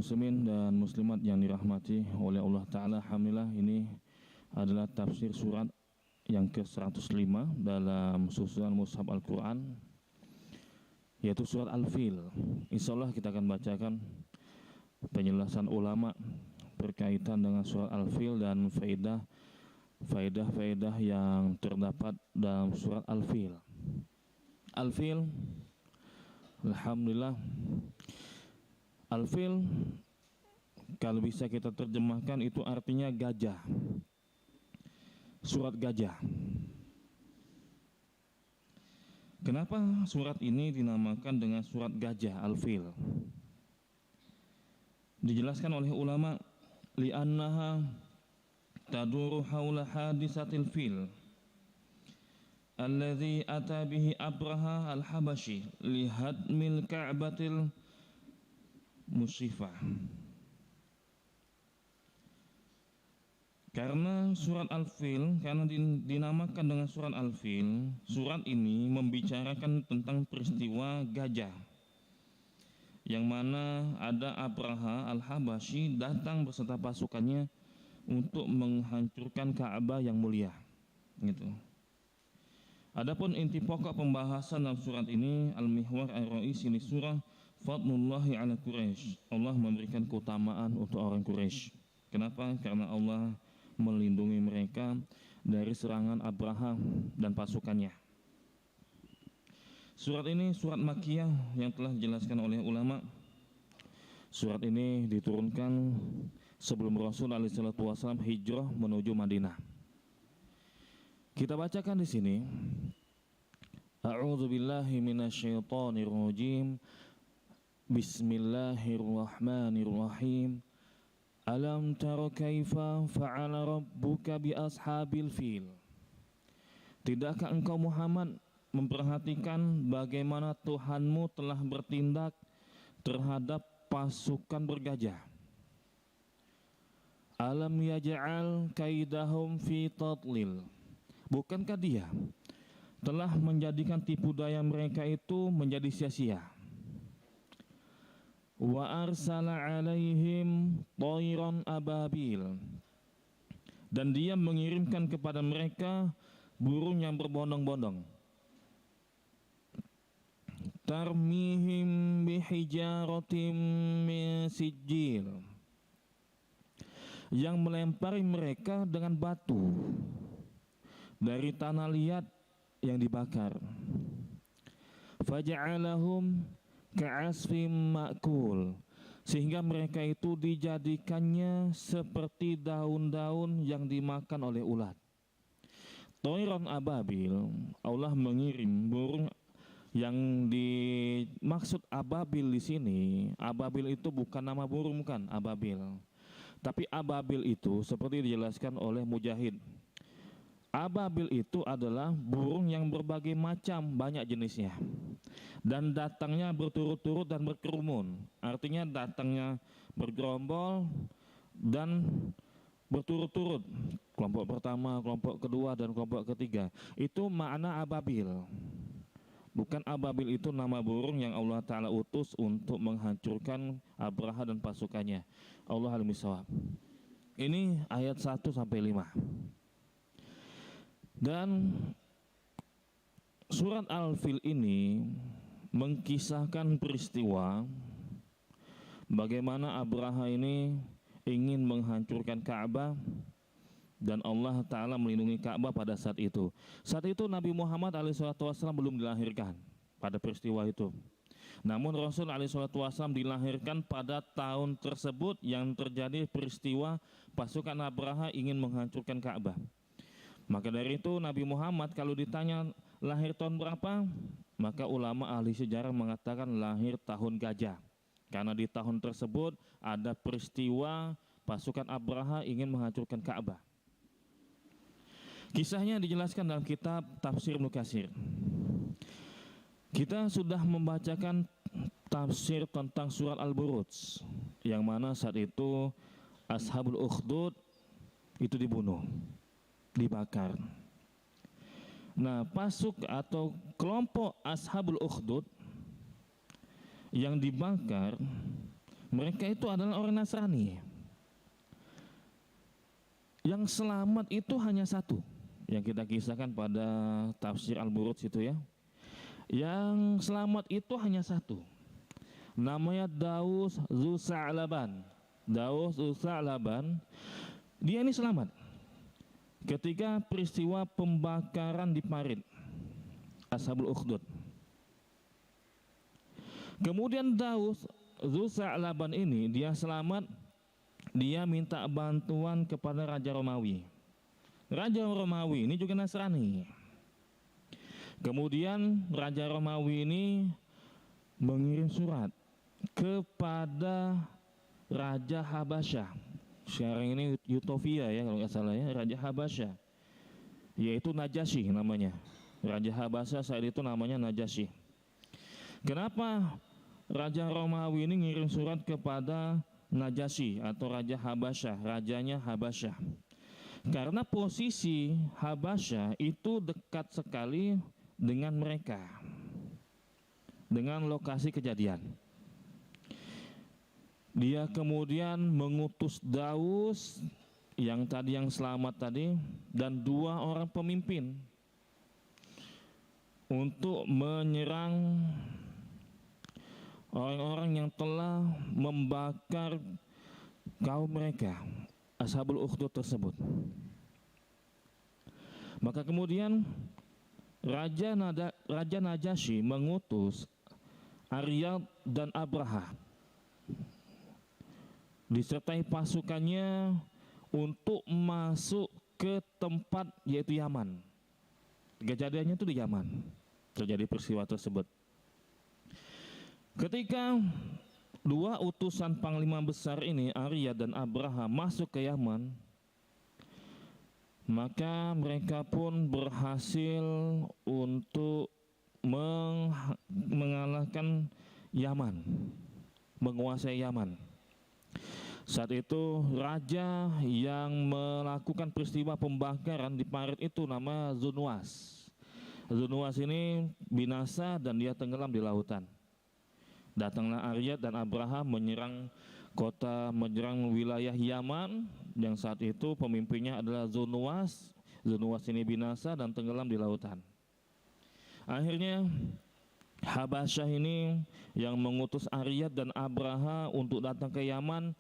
muslimin dan muslimat yang dirahmati oleh Allah Ta'ala, alhamdulillah ini adalah tafsir surat yang ke-105 dalam susunan Mushaf Al-Quran, yaitu surat Al-Fil. Insyaallah kita akan bacakan penjelasan ulama berkaitan dengan surat Al-Fil dan faedah yang terdapat dalam surat Al-Fil. Al-Fil, alhamdulillah, Al-Fil kalau bisa kita terjemahkan itu artinya gajah, surat gajah. Kenapa surat ini dinamakan dengan surat gajah, Al-Fil? Dijelaskan oleh ulama, li'annaha taduru haula hadisatil fil alladhi ata bihi Abraha al-Habashi lihadmil ka'batil musyrifah. Karena surat Al-Fil, karena dinamakan dengan surat Al-Fil, surat ini membicarakan tentang peristiwa gajah, yang mana ada Abraha al-Habashi datang beserta pasukannya untuk menghancurkan Ka'bah yang mulia. Gitu. Adapun inti pokok pembahasan dalam surat ini, al-mihwar ar-ra'isi li surah fadlullahi ala Quraisy. Allah memberikan keutamaan untuk orang Quraisy. Kenapa? Karena Allah melindungi mereka dari serangan Abraha dan pasukannya. Surat ini surat Makkiyah yang telah dijelaskan oleh ulama. Surat ini diturunkan sebelum Rasul SAW hijrah menuju Madinah. Kita bacakan di sini. A'udzubillahi minasyaitonirrajim. Bismillahirrahmanirrahim. Alam tara kaifa fa'ala rabbuka bi ashabil fil. Tidakkah engkau Muhammad memperhatikan bagaimana Tuhanmu telah bertindak terhadap pasukan bergajah? Alam yaj'al kaidahum fi tadlil. Bukankah dia telah menjadikan tipu daya mereka itu menjadi sia-sia? Wa arsala alaihim tayran ababil. Dan dia mengirimkan kepada mereka burung yang berbondong-bondong. Tarmihim bihijaratim min sijil. Yang melempari mereka dengan batu dari tanah liat yang dibakar. Faja'alahum ka'asfim ma'kul. Sehingga mereka itu dijadikannya seperti daun-daun yang dimakan oleh ulat. Toiron ababil, Allah mengirim burung. Yang dimaksud ababil di sini, ababil itu bukan nama burung, bukan ababil. Tapi ababil itu seperti dijelaskan oleh Mujahid. Ababil itu adalah burung yang berbagai macam, banyak jenisnya. Dan datangnya berturut-turut dan berkerumun. Artinya datangnya bergerombol dan berturut-turut. Kelompok pertama, kelompok kedua, dan kelompok ketiga. Itu makna ababil. Bukan ababil itu nama burung yang Allah Ta'ala utus untuk menghancurkan Abraha dan pasukannya. Allah alim bisawab. Ini ayat 1-5. Dan surat Al-Fil ini mengkisahkan peristiwa bagaimana Abraha ini ingin menghancurkan Ka'bah, dan Allah Ta'ala melindungi Ka'bah pada saat itu. Saat itu Nabi Muhammad SAW belum dilahirkan pada peristiwa itu. Namun Rasul SAW dilahirkan pada tahun tersebut yang terjadi peristiwa pasukan Abraha ingin menghancurkan Ka'bah. Maka dari itu Nabi Muhammad kalau ditanya lahir tahun berapa, maka ulama ahli sejarah mengatakan lahir tahun gajah. Karena di tahun tersebut ada peristiwa pasukan Abraha ingin menghancurkan Ka'bah. Kisahnya dijelaskan dalam kitab Tafsir Ibnu Katsir. Kita sudah membacakan tafsir tentang surat Al-Buruj, yang mana saat itu Ashabul Ukhdud itu dibunuh, dibakar. Nah, pasuk atau kelompok Ashabul Ukhdud yang dibakar Mereka itu adalah orang Nasrani. Yang selamat itu hanya satu, yang kita kisahkan pada tafsir Al-Buruj itu ya. Yang selamat itu hanya satu, namanya Daus Zusa'laban. Daus Zusa'laban, dia ini selamat ketika peristiwa pembakaran di parit Ashabul Ukhdud. Kemudian Daus Zusa'laban ini dia selamat, dia minta bantuan kepada Raja Romawi. Raja Romawi ini juga Nasrani. Kemudian Raja Romawi ini mengirim surat kepada Raja Habasyah. Sekarang ini Utopia ya kalau nggak salah ya, Raja Habasyah, yaitu Najasyi namanya. Raja Habasyah saat itu namanya Najasyi. Kenapa Raja Romawi ini ngirim surat kepada Najasyi atau Raja Habasyah, rajanya Habasyah? Karena posisi Habasyah itu dekat sekali dengan mereka, dengan lokasi kejadian. Dia kemudian mengutus Daus yang selamat tadi dan 2 orang pemimpin untuk menyerang orang-orang yang telah membakar kaum mereka, Ashabul Ukhdud tersebut. Maka kemudian Raja Najasyi mengutus Aryad dan Abraha disertai pasukannya untuk masuk ke tempat yaitu Yaman. Kejadiannya itu di Yaman terjadi peristiwa tersebut. Ketika 2 utusan panglima besar ini, Aryad dan Abraha, masuk ke Yaman, maka mereka pun berhasil untuk mengalahkan Yaman, menguasai Yaman. Saat itu raja yang melakukan peristiwa pembakaran di parit itu nama Zunwas. Zunwas ini binasa dan dia tenggelam di lautan. Datanglah Aryad dan Abraha menyerang wilayah Yaman yang saat itu pemimpinnya adalah Zunwas. Zunwas ini binasa dan tenggelam di lautan. Akhirnya Habasyah ini yang mengutus Aryad dan Abraha untuk datang ke Yaman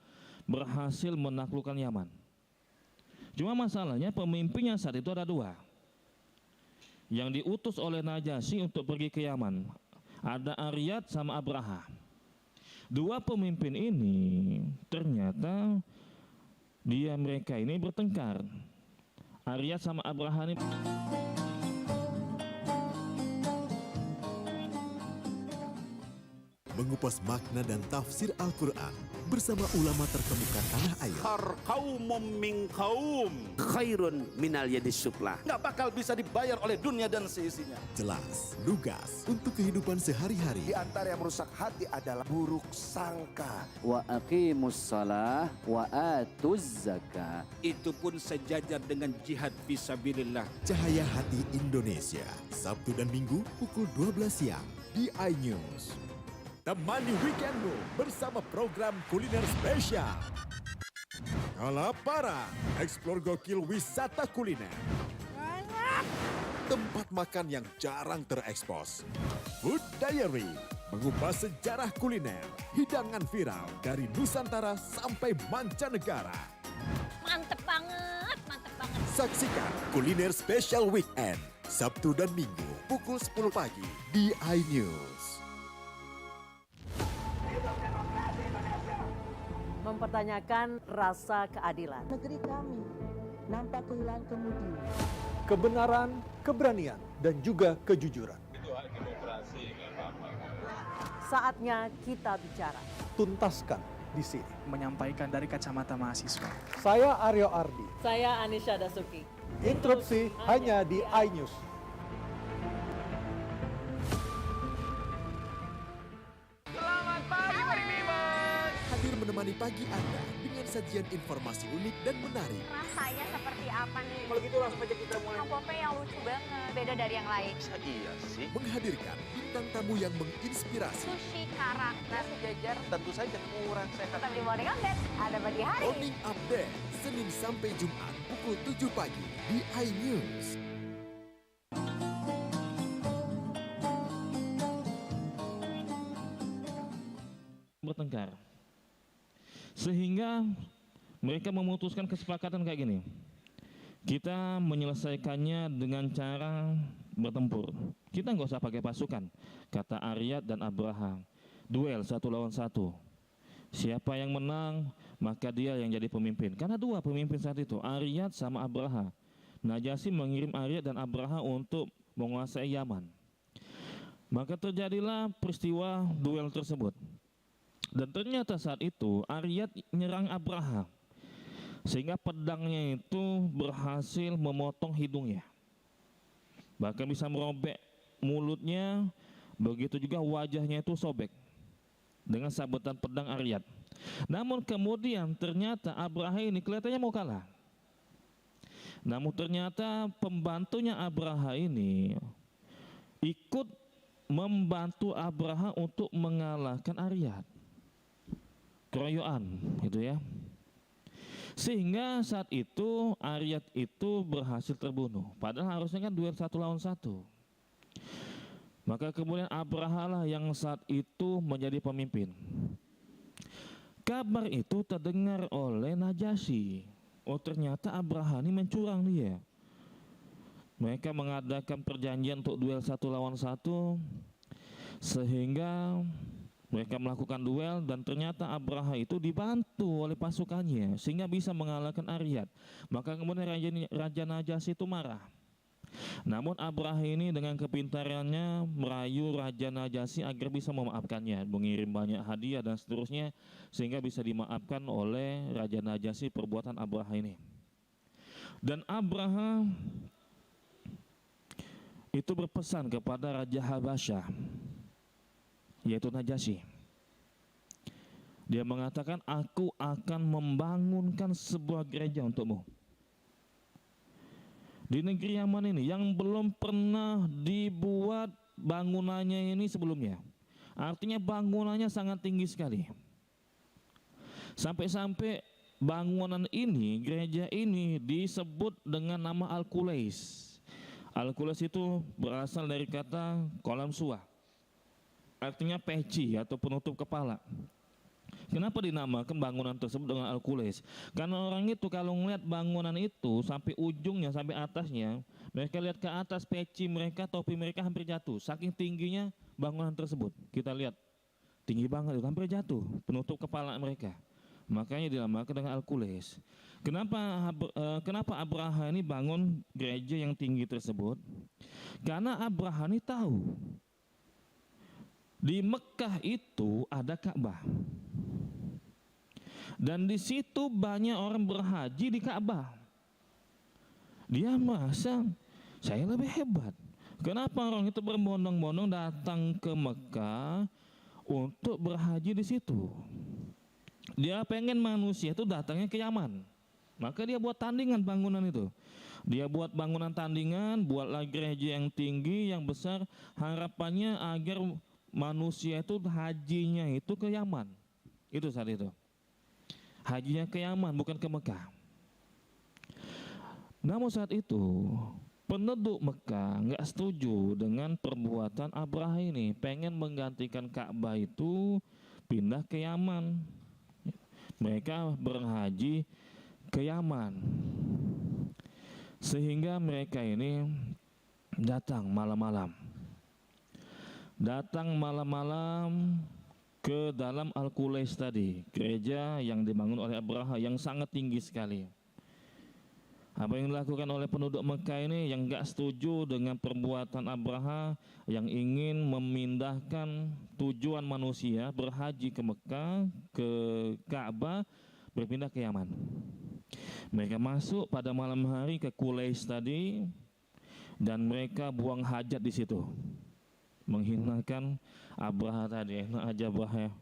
berhasil menaklukkan Yaman. Cuma masalahnya pemimpinnya saat itu ada 2 yang diutus oleh Najasyi untuk pergi ke Yaman. Ada Aryad sama Abraha. 2 pemimpin ini ternyata mereka ini bertengkar. Aryad sama Abraha ini mengupas makna dan tafsir Al-Quran bersama ulama terkemuka tanah air. Kaumum min kaum khairun minal yadis sufla. Nggak bakal bisa dibayar oleh dunia dan seisinya. Jelas, lugas untuk kehidupan sehari-hari. Di antara yang merusak hati adalah buruk sangka. Wa aqimus shalah wa atuz zakah. Itu pun sejajar dengan jihad fisabilillah. Cahaya Hati Indonesia, Sabtu dan Minggu pukul 12 siang di iNews. Temani weekendmu bersama program kuliner spesial. Kalaparan, eksplor gokil wisata kuliner. Tempat makan yang jarang terekspos. Food Diary, mengupas sejarah kuliner, hidangan viral dari Nusantara sampai mancanegara. Mantep banget, mantep banget. Saksikan kuliner spesial weekend, Sabtu dan Minggu pukul 10 pagi di iNews. Mempertanyakan rasa keadilan. Negeri kami nampak kehilangan kemudi. Kebenaran, keberanian, dan juga kejujuran. Itu hak demokrasi, nggak apa-apa. Saatnya kita bicara. Tuntaskan di sini. Menyampaikan dari kacamata mahasiswa. Saya Aryo Ardi. Saya Anisha Dasuki. Interupsi hanya di iNews. Hadir menemani menemani pagi Anda dengan sajian informasi unik dan menarik. Rasanya seperti apa nih? Kalau gitu langsung aja kita mulai. Kang Pope yang lucu banget, beda dari yang lain. Iya sih. Menghadirkan bintang tamu yang menginspirasi. Sushi kara, nasi jajar, Tentu saja kurang sehat. tetap di Morning Update. Ada pagi hari. Morning Update, Senin sampai Jumat pukul 7 pagi di iNews. Bertengkar. Sehingga mereka memutuskan kesepakatan kayak gini. Kita menyelesaikannya dengan cara bertempur. Kita nggak usah pakai pasukan, kata Aryat dan Abraha. Duel 1 lawan 1. Siapa yang menang, maka dia yang jadi pemimpin. Karena dua pemimpin saat itu, Aryat sama Abraha. Najasyi mengirim Aryat dan Abraha untuk menguasai Yaman. Maka terjadilah peristiwa duel tersebut. Dan ternyata saat itu Aryat nyerang Abraha, sehingga pedangnya itu berhasil memotong hidungnya, bahkan bisa merobek mulutnya. Begitu juga wajahnya itu sobek dengan sabetan pedang Aryat. Namun kemudian ternyata Abraha ini kelihatannya mau kalah. Namun ternyata pembantunya Abraha ini ikut membantu Abraha untuk mengalahkan Aryat. Keroyokan gitu ya. Sehingga saat itu Aryat itu berhasil terbunuh. Padahal harusnya kan duel 1 lawan 1. Maka kemudian Abraha lah yang saat itu menjadi pemimpin. Kabar itu terdengar oleh Najasyi. Oh, ternyata Abraha ini mencurang dia. Mereka mengadakan perjanjian untuk duel 1 lawan 1. Sehingga mereka melakukan duel dan ternyata Abraha itu dibantu oleh pasukannya sehingga bisa mengalahkan Aryat. Maka kemudian Raja Najasyi itu marah. Namun Abraha ini dengan kepintarannya merayu Raja Najasyi agar bisa memaafkannya, mengirim banyak hadiah dan seterusnya sehingga bisa dimaafkan oleh Raja Najasyi perbuatan Abraha ini. Dan Abraha itu berpesan kepada Raja Habasyah, yaitu Najasyi. Dia mengatakan, aku akan membangunkan sebuah gereja untukmu di negeri Yaman ini yang belum pernah dibuat bangunannya ini sebelumnya. Artinya bangunannya sangat tinggi sekali. Sampai-sampai bangunan ini, gereja ini disebut dengan nama Al-Qulais. Al-Qulais itu berasal dari kata kolam suah. Artinya peci atau penutup kepala. Kenapa dinamakan bangunan tersebut dengan Al-Qulais? Karena orang itu kalau melihat bangunan itu sampai ujungnya, sampai atasnya, mereka lihat ke atas peci mereka, topi mereka hampir jatuh. Saking tingginya bangunan tersebut. Kita lihat tinggi banget, itu hampir jatuh, penutup kepala mereka. Makanya dinamakan dengan Al-Qulais. Kenapa Abraha ini bangun gereja yang tinggi tersebut? Karena Abraha ini tahu di Mekah itu ada Ka'bah. Dan di situ banyak orang berhaji di Ka'bah. Dia merasa saya lebih hebat. Kenapa orang itu berbondong-bondong datang ke Mekah untuk berhaji di situ? Dia pengen manusia itu datangnya ke Yaman. Maka dia buat tandingan bangunan itu. Dia buat bangunan tandingan, buatlah gereja yang tinggi, yang besar. Harapannya agar manusia itu hajinya itu ke Yaman. Itu saat itu. Hajinya ke Yaman, bukan ke Mekah. Namun saat itu penduduk Mekah nggak setuju dengan perbuatan Abraha ini. Pengen menggantikan Ka'bah itu pindah ke Yaman. Mereka berhaji ke Yaman. Sehingga mereka ini datang malam-malam. Datang malam-malam ke dalam Al-Qulais tadi, gereja yang dibangun oleh Abraha yang sangat tinggi sekali. Apa yang dilakukan oleh penduduk Mekah ini yang enggak setuju dengan perbuatan Abraha yang ingin memindahkan tujuan manusia berhaji ke Mekah, ke Ka'bah, berpindah ke Yaman. Mereka masuk pada malam hari ke Qulais tadi dan mereka buang hajat di situ. Menghinakan Abraha tadi, enak aja Abraha ya.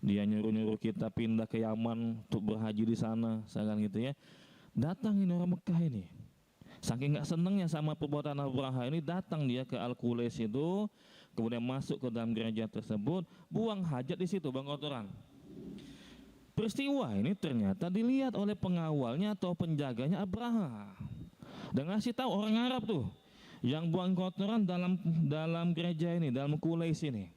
Dia nyuruh-nyuruh kita pindah ke Yaman untuk berhaji di sana, misalkan gitu ya. Datang ini orang Mekah ini. Saking nggak senengnya sama perbuatan Abraha ini, datang dia ke Al-Qulais itu, kemudian masuk ke dalam gereja tersebut, buang hajat di situ, buang kotoran. Peristiwa ini ternyata dilihat oleh pengawalnya atau penjaganya Abraha. Dan ngasih tahu orang Arab tuh yang buang kotoran dalam gereja ini, dalam Qulais ini.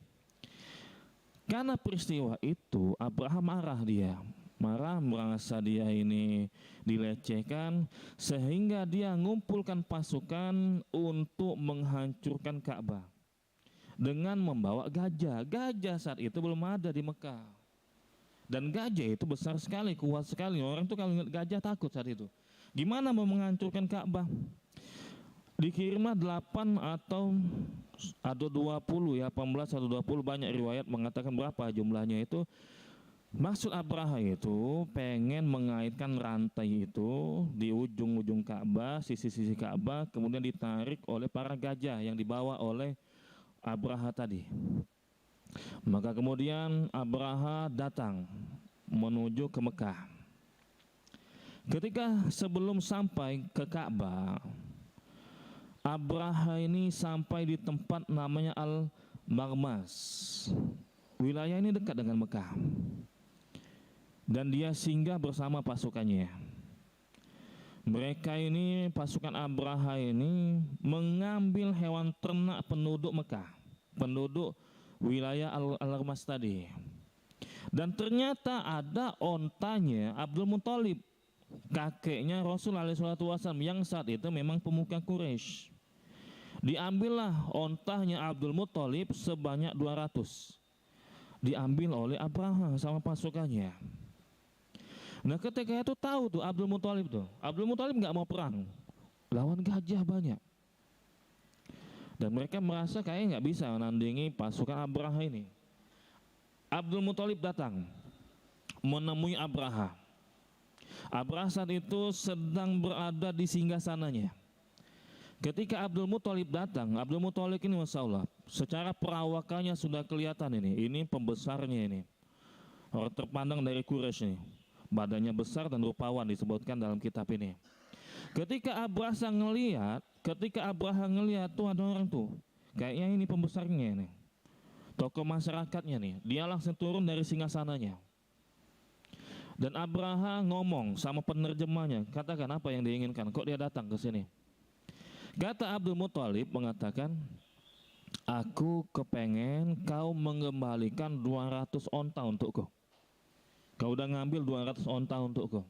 Karena peristiwa itu Abraha marah, dia marah, merasa dia ini dilecehkan, sehingga dia ngumpulkan pasukan untuk menghancurkan Ka'bah dengan membawa gajah. Gajah saat itu belum ada di Mekah, dan gajah itu besar sekali, kuat sekali. Orang tuh kalau lihat gajah takut saat itu. Gimana mau menghancurkan Ka'bah? Dikirimlah 8 atau 20 ya, 18 atau 20, banyak riwayat mengatakan berapa jumlahnya itu. Maksud Abraha itu pengen mengaitkan rantai itu di ujung-ujung Ka'bah, sisi-sisi Ka'bah, kemudian ditarik oleh para gajah yang dibawa oleh Abraha tadi. Maka kemudian Abraha datang menuju ke Mekah. Ketika sebelum sampai ke Ka'bah, Abraha ini sampai di tempat namanya Al-Marmas. Wilayah ini dekat dengan Mekah. Dan dia singgah bersama pasukannya. Mereka ini, pasukan Abraha ini mengambil hewan ternak penduduk Mekah, penduduk wilayah Al-Marmas tadi. Dan ternyata ada ontanya Abdul Muthalib, kakeknya Rasul SAW, yang saat itu memang pemuka Quraisy. Diambillah ontahnya Abdul Muthalib sebanyak 200. Diambil oleh Abraha sama pasukannya. Nah ketika itu tahu tuh Abdul Muthalib nggak mau perang, lawan gajah banyak. Dan mereka merasa kayaknya nggak bisa menandingi pasukan Abraha ini. Abdul Muthalib datang menemui Abraha. Abraha saat itu sedang berada di singgasananya. Ketika Abdul Muthalib datang, Abdul Muthalib ini Masya Allah, secara perawakannya sudah kelihatan ini pembesarnya ini. Orang terpandang dari Quraisy ini. Badannya besar dan rupawan disebutkan dalam kitab ini. Ketika Abraha ngelihat tuh ada orang tuh, kayaknya ini pembesarnya ini, tokoh masyarakatnya nih, dia langsung turun dari singgasananya. Dan Abraha ngomong sama penerjemahnya, katakan apa yang diinginkan, kok dia datang ke sini. Kata Abdul Muthalib mengatakan, aku kepengen kau mengembalikan 200 onta untukku. Kau udah ngambil 200 onta untukku.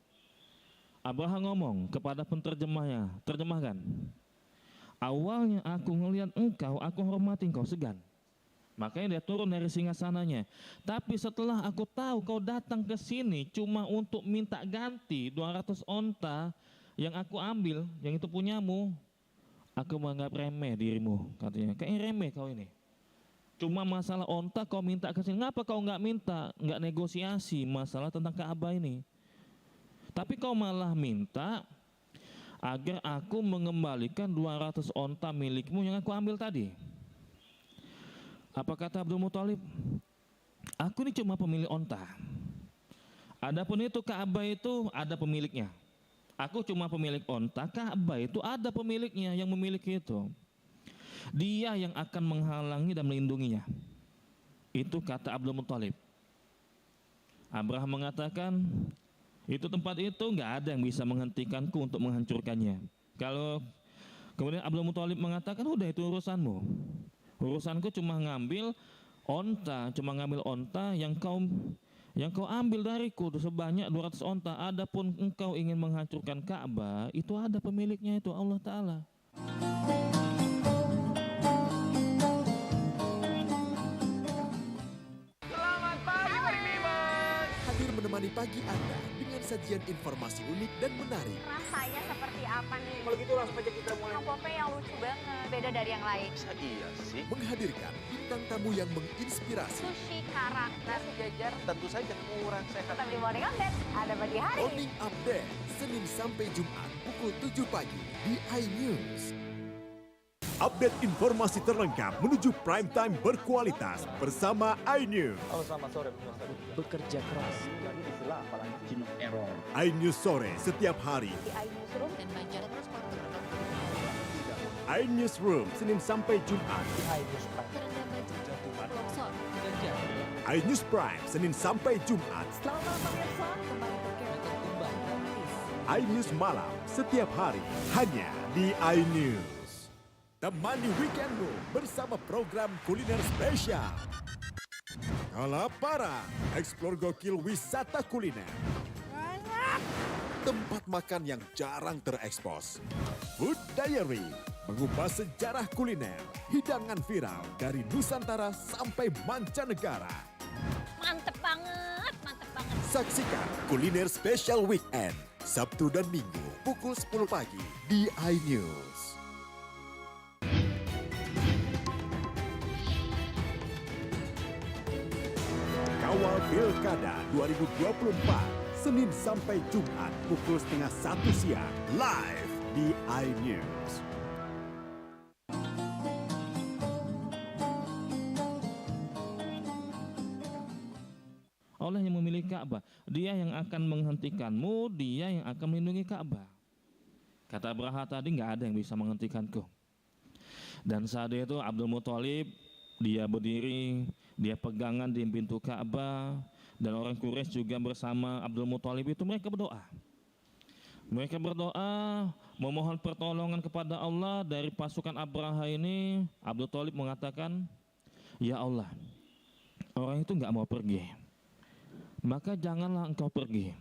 Abraha ngomong kepada penterjemahnya, terjemahkan. Awalnya aku ngelihat engkau, aku hormati engkau, segan. Makanya dia turun dari singgasananya. Tapi setelah aku tahu kau datang ke sini cuma untuk minta ganti 200 onta yang aku ambil, yang itu punyamu, aku menganggap remeh dirimu, katanya. Kayaknya remeh kau ini. Cuma masalah onta kau minta ke sini. Ngapa kau nggak minta, nggak negosiasi masalah tentang Ka'bah ini? Tapi kau malah minta agar aku mengembalikan 200 onta milikmu yang aku ambil tadi. Apa kata Abdul Muthalib? Aku ini cuma pemilik onta. Adapun itu Ka'bah itu ada pemiliknya. Aku cuma pemilik onta, Ka'bah itu ada pemiliknya yang memiliki itu. Dia yang akan menghalangi dan melindunginya. Itu kata Abdul Muthalib. Abraha mengatakan, itu tempat itu nggak ada yang bisa menghentikanku untuk menghancurkannya. Kalau kemudian Abdul Muthalib mengatakan, udah itu urusanmu. Urusanku cuma ngambil onta yang kau ambil dariku sebanyak 200 onta. Adapun engkau ingin menghancurkan Ka'bah, itu ada pemiliknya, itu Allah Ta'ala. Selamat pagi Beriman. Hadir menemani pagi Anda dengan sajian informasi unik dan menarik. Rasanya seperti apa nih? Kalau gitu langsung aja kita mulai. Kang Pope yang lucu banget, beda dari yang lain. Iya sih. Menghadirkan bintang tamu yang menginspirasi. Sushi kara, nasi jajar. Tentu saja kurang sehat. Tetap di Morning Update, ada pagi hari. Morning Update, Senin sampai Jumat pukul 7 pagi di iNews. Update informasi terlengkap menuju prime time berkualitas bersama iNews. Bekerja keras. iNews sore setiap hari. Di iNewsroom dan Banjar. iNewsroom Senin sampai Jumat. iNews Prime Senin sampai Jumat. Selamat malam pemirsa, kembali berkembang gratis. iNews malam setiap hari hanya di iNews. Temani weekendmu bersama program kuliner spesial. Kalaparan, eksplor gokil wisata kuliner. Tempat makan yang jarang terekspos. Food Diary, mengupas sejarah kuliner, hidangan viral dari Nusantara sampai mancanegara. Mantep banget, mantep banget. Saksikan kuliner spesial weekend, Sabtu dan Minggu pukul 10 pagi di iNews. Kawal Pilkada 2024, Senin sampai Jumat pukul 12:30 siang, live di iNews. Allah yang memiliki Ka'bah, Dia yang akan menghentikanmu, Dia yang akan melindungi Ka'bah. Kata Abraha tadi, nggak ada yang bisa menghentikanku. Dan saat itu Abdul Muthalib, dia berdiri, dia pegangan di pintu Ka'bah, dan orang Quraisy juga bersama Abdul Muthalib itu mereka berdoa. Mereka berdoa memohon pertolongan kepada Allah dari pasukan Abraha ini. Abdul Muthalib mengatakan, ya Allah, orang itu nggak mau pergi, maka janganlah engkau pergi.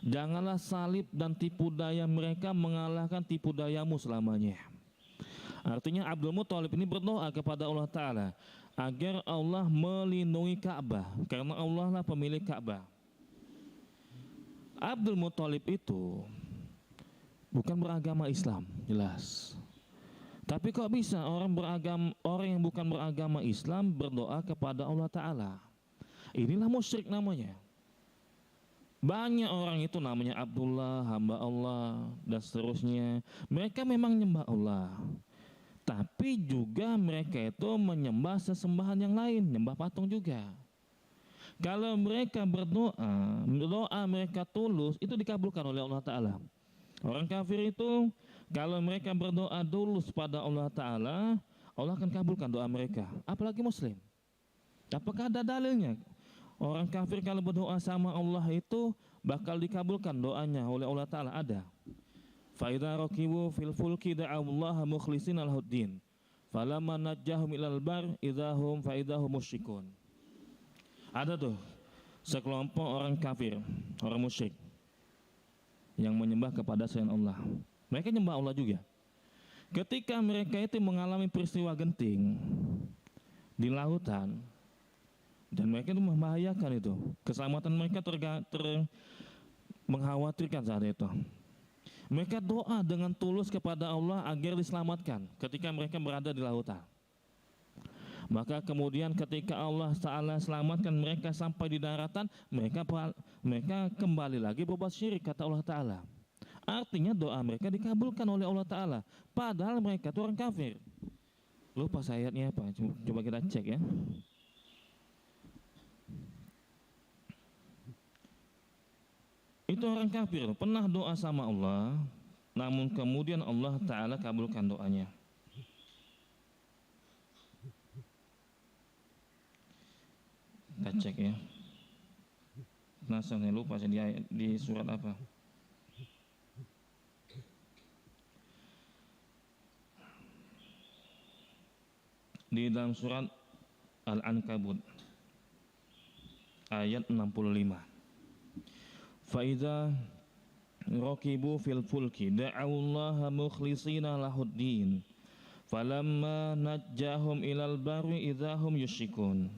Janganlah salib dan tipu daya mereka mengalahkan tipu dayamu selamanya. Artinya Abdul Muthalib ini berdoa kepada Allah Ta'ala agar Allah melindungi Ka'bah, karena Allah lah pemilik Ka'bah. Abdul Muthalib itu bukan beragama Islam, jelas. Tapi kok bisa orang yang bukan beragama Islam berdoa kepada Allah Ta'ala? Inilah musyrik namanya. Banyak orang itu namanya Abdullah, hamba Allah, dan seterusnya. Mereka memang nyembah Allah, tapi juga mereka itu menyembah sesembahan yang lain, nyembah patung juga. Kalau mereka berdoa mereka tulus, itu dikabulkan oleh Allah Ta'ala. Orang kafir itu, kalau mereka berdoa tulus pada Allah Ta'ala, Allah akan kabulkan doa mereka. Apalagi Muslim. Apakah ada dalilnya? Orang kafir kalau berdoa sama Allah itu bakal dikabulkan doanya oleh Allah Ta'ala, ada. Fa'idha rakibu fil fulki da'awallaha mukhlisin al-huddin falamma najjahum ilal bar idahum fa'idahum musyrikun. Ada tuh sekelompok orang kafir, orang musyrik yang menyembah kepada selain Allah. Mereka nyembah Allah juga. Ketika mereka itu mengalami peristiwa genting di lautan, dan mereka itu membahayakan itu, keselamatan mereka mengkhawatirkan saat itu. Mereka doa dengan tulus kepada Allah agar diselamatkan ketika mereka berada di lautan. Maka kemudian ketika Allah Ta'ala selamatkan mereka sampai di daratan, mereka kembali lagi berbuat syirik, kata Allah Ta'ala. Artinya doa mereka dikabulkan oleh Allah Ta'ala, padahal mereka itu orang kafir. Lupa ayatnya apa, coba kita cek ya. Itu orang kafir pernah doa sama Allah, namun kemudian Allah Ta'ala kabulkan doanya. Kita cek ya. Nah, saya lupa di surat apa. Di dalam surat Al-Ankabut ayat 65. Fa'idha rakibu fil fulki da'awullaha mukhlisina lahuddin falamma najjahum ilal barri idahum yusyikun.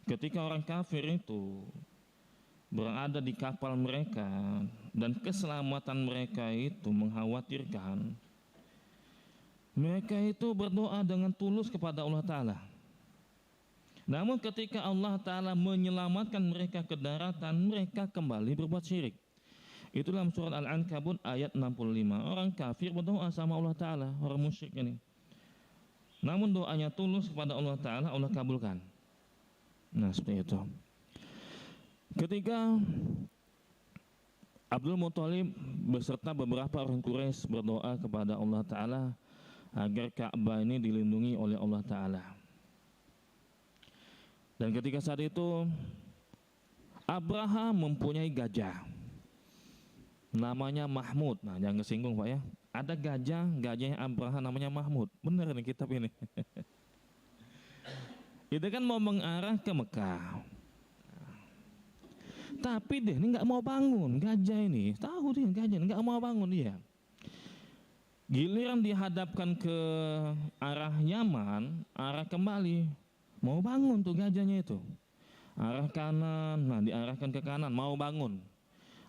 Ketika orang kafir itu berada di kapal mereka dan keselamatan mereka itu mengkhawatirkan, mereka itu berdoa dengan tulus kepada Allah Ta'ala. Namun ketika Allah Ta'ala menyelamatkan mereka ke daratan, mereka kembali berbuat syirik. Itu dalam surat Al-Ankabut ayat 65. Orang kafir berdoa sama Allah Ta'ala, orang musyrik ini. namun doanya tulus kepada Allah Ta'ala, Allah kabulkan. Nah, seperti itu. Ketika Abdul Muthalib beserta beberapa orang Quraisy berdoa kepada Allah Ta'ala agar Ka'bah ini dilindungi oleh Allah Ta'ala. Dan ketika saat itu Abraha mempunyai gajah namanya Mahmud. Nah, jangan kesinggung Pak ya. Ada gajahnya Abraha namanya Mahmud. Benar nih kitab ini. Itu kan mau mengarah ke Mekah. Tapi dia ini nggak mau bangun, gajah ini. Tahu dia gajah nggak mau bangun dia. Giliran dihadapkan ke arah Yaman, arah kembali, mau bangun tuh gajahnya itu. Arah kanan, nah diarahkan ke kanan, mau bangun.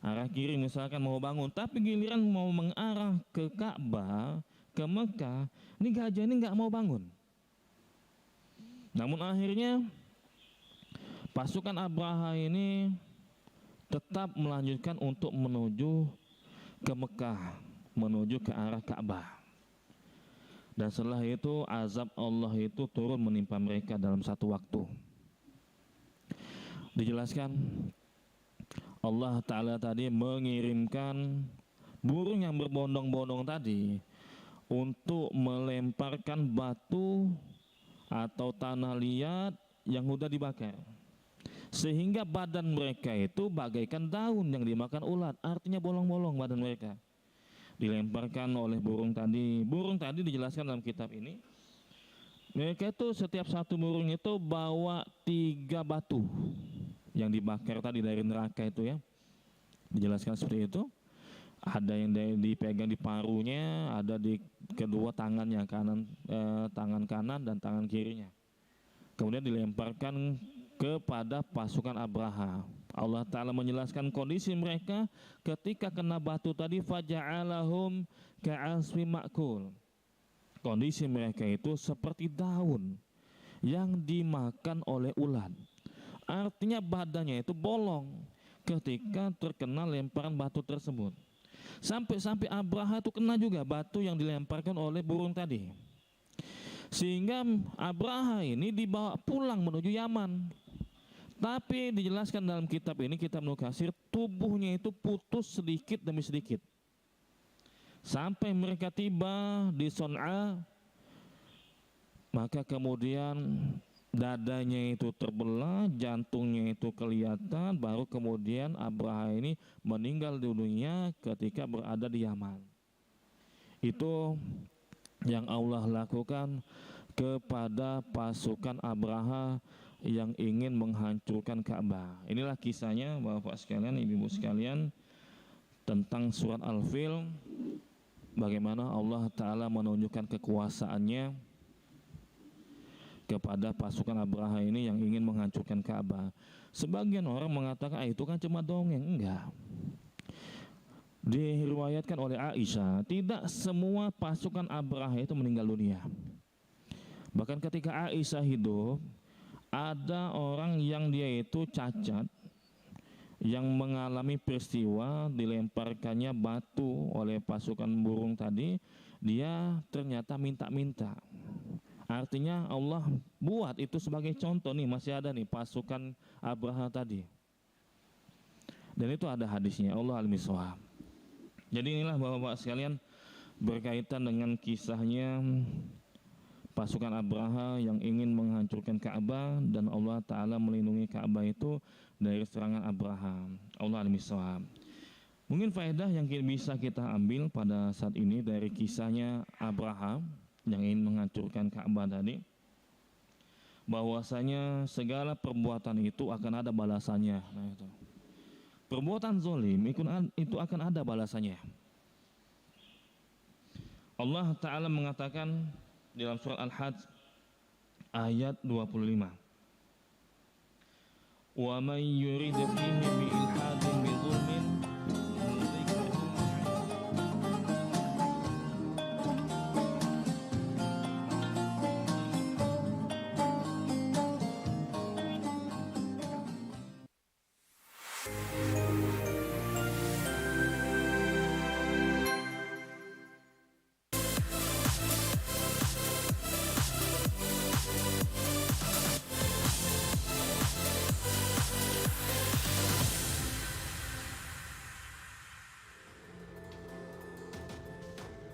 Arah kiri misalkan mau bangun, tapi giliran mau mengarah ke Ka'bah, ke Mekah, ini gajah ini nggak mau bangun. Namun akhirnya pasukan Abraha ini tetap melanjutkan untuk menuju ke Mekah, menuju ke arah Ka'bah. Dan setelah itu azab Allah itu turun menimpa mereka dalam satu waktu. Dijelaskan Allah Ta'ala tadi mengirimkan burung yang berbondong-bondong tadi untuk melemparkan batu atau tanah liat yang sudah dibakar, sehingga badan mereka itu bagaikan daun yang dimakan ulat, artinya bolong-bolong badan mereka. Dilemparkan oleh burung tadi. Burung tadi dijelaskan dalam kitab ini, mereka itu setiap satu burung itu bawa 3 batu yang dibakar tadi dari neraka itu ya. Dijelaskan seperti itu. Ada yang dipegang di parunya, ada di kedua tangannya, tangan kanan dan tangan kirinya. Kemudian dilemparkan kepada pasukan Abraha. Allah Ta'ala menjelaskan kondisi mereka ketika kena batu tadi, faja'alahum ka'asfi ma'kul. Kondisi mereka itu seperti daun yang dimakan oleh ulat. Artinya badannya itu bolong ketika terkena lemparan batu tersebut. Sampai-sampai Abraha itu kena juga batu yang dilemparkan oleh burung tadi. Sehingga Abraha ini dibawa pulang menuju Yaman. Tapi dijelaskan dalam kitab ini, kitab Ibnu Katsir, tubuhnya itu putus sedikit demi sedikit. Sampai mereka tiba di Son'a, maka kemudian dadanya itu terbelah, jantungnya itu kelihatan, baru kemudian Abraha ini meninggal dunia ketika berada di Yaman. Itu yang Allah lakukan kepada pasukan Abraha yang ingin menghancurkan Ka'bah. Inilah kisahnya Bapak sekalian, Ibu sekalian, tentang surat Al-Fil, bagaimana Allah Ta'ala menunjukkan kekuasaannya kepada pasukan Abraha ini yang ingin menghancurkan Ka'bah. Sebagian orang mengatakan itu kan cuma dongeng. Enggak. Diriwayatkan oleh Aisyah, tidak semua pasukan Abraha itu meninggal dunia. Bahkan ketika Aisyah hidup, ada orang yang dia itu cacat, yang mengalami peristiwa dilemparkannya batu oleh pasukan burung tadi, dia ternyata minta-minta. Artinya Allah buat itu sebagai contoh nih, masih ada nih pasukan Abraha tadi. Dan itu ada hadisnya, Allah al-miswab. Jadi inilah Bapak-bapak sekalian berkaitan dengan kisahnya pasukan Abraha yang ingin menghancurkan Ka'bah, dan Allah Ta'ala melindungi Ka'bah itu dari serangan Abraha. Allah al-miswab. Mungkin faedah yang bisa kita ambil pada saat ini dari kisahnya Abraha yang ingin menghancurkan Ka'bah tadi, bahwasanya segala perbuatan itu akan ada balasannya. Nah, itu. Perbuatan zalim itu akan ada balasannya. Allah Ta'ala mengatakan dalam surat Al-Hajj ayat 25, wa may yurid fihi bi ilhadin bi zulmin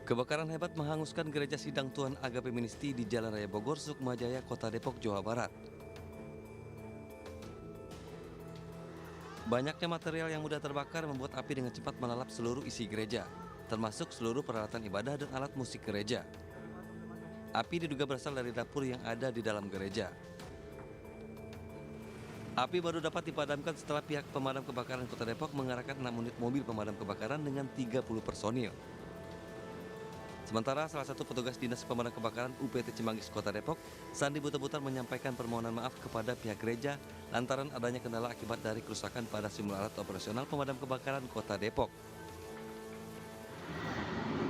Kebakaran hebat menghanguskan gereja Sidang Tuhan Agape Ministry di Jalan Raya Bogor, Sukmajaya, Kota Depok, Jawa Barat. Banyaknya material yang mudah terbakar membuat api dengan cepat melalap seluruh isi gereja, termasuk seluruh peralatan ibadah dan alat musik gereja. Api diduga berasal dari dapur yang ada di dalam gereja. Api baru dapat dipadamkan setelah pihak pemadam kebakaran Kota Depok mengerahkan 6 unit mobil pemadam kebakaran dengan 30 personil. Sementara salah satu petugas Dinas Pemadam Kebakaran UPT Cimanggis Kota Depok, Sandi Buta-Butar, menyampaikan permohonan maaf kepada pihak gereja lantaran adanya kendala akibat dari kerusakan pada sejumlah alat operasional pemadam kebakaran Kota Depok.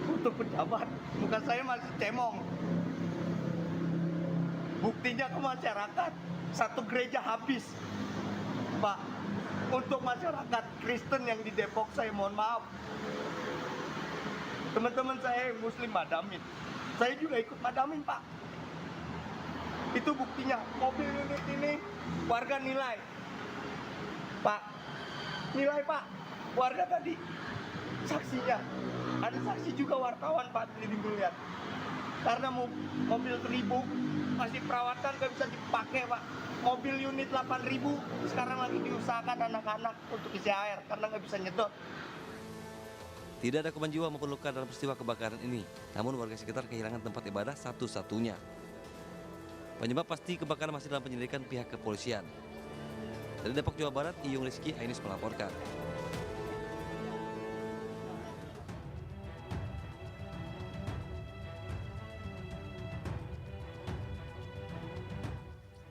Untuk pejabat, muka saya masih cemong. Buktinya ke masyarakat, satu gereja habis. Pak, untuk masyarakat Kristen yang di Depok, saya mohon maaf. Teman-teman saya yang muslim madamin, saya juga ikut madamin, Pak. Itu buktinya, mobil unit ini warga nilai. Pak, nilai Pak, warga tadi saksinya. Ada saksi juga wartawan, Pak, di lihat. Karena mobil 1000 masih perawatan gak bisa dipakai, Pak. Mobil unit 8000 sekarang lagi diusahakan anak-anak untuk isi air karena nggak bisa nyedot. Tidak ada korban jiwa maupun luka dalam peristiwa kebakaran ini, namun warga sekitar kehilangan tempat ibadah satu-satunya. Penyebab pasti kebakaran masih dalam penyelidikan pihak kepolisian. Dari Depok, Jawa Barat, Iyung Rizky, Ainus melaporkan.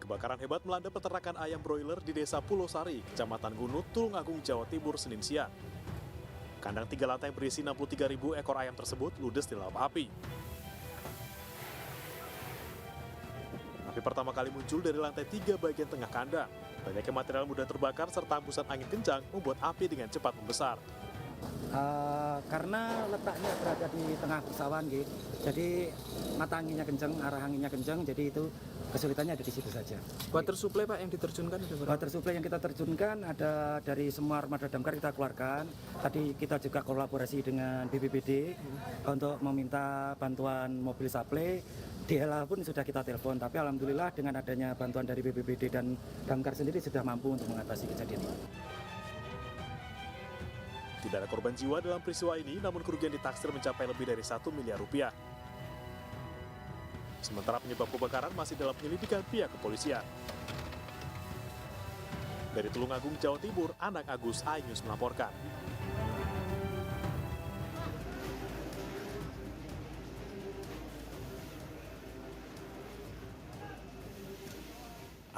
Kebakaran hebat melanda peternakan ayam broiler di Desa Pulau Sari, Kecamatan Gunut, Tulungagung, Jawa Timur, Senin siang. Kandang 3 lantai berisi 63.000 ekor ayam tersebut ludes di dalam api. Api pertama kali muncul dari lantai 3 bagian tengah kandang. Banyaknya material mudah terbakar serta hembusan angin kencang membuat api dengan cepat membesar. Karena letaknya berada di tengah persawahan, gitu. Jadi mata anginnya kencang, arah anginnya kencang, jadi itu kesulitannya ada di situ saja. Water supply, Pak, yang diterjunkan ada berapa? Water supply yang kita terjunkan ada dari semua armada damkar kita keluarkan. Tadi kita juga kolaborasi dengan BPBD untuk meminta bantuan mobil supply. DLA pun sudah kita telepon, tapi alhamdulillah dengan adanya bantuan dari BPBD dan damkar sendiri sudah mampu untuk mengatasi kejadian ini. Tidak ada korban jiwa dalam peristiwa ini, namun kerugian ditaksir mencapai lebih dari 1 miliar rupiah. Sementara penyebab kebakaran masih dalam penyelidikan pihak kepolisian. Dari Tulungagung, Jawa Timur, Anak Agus, Ainus melaporkan.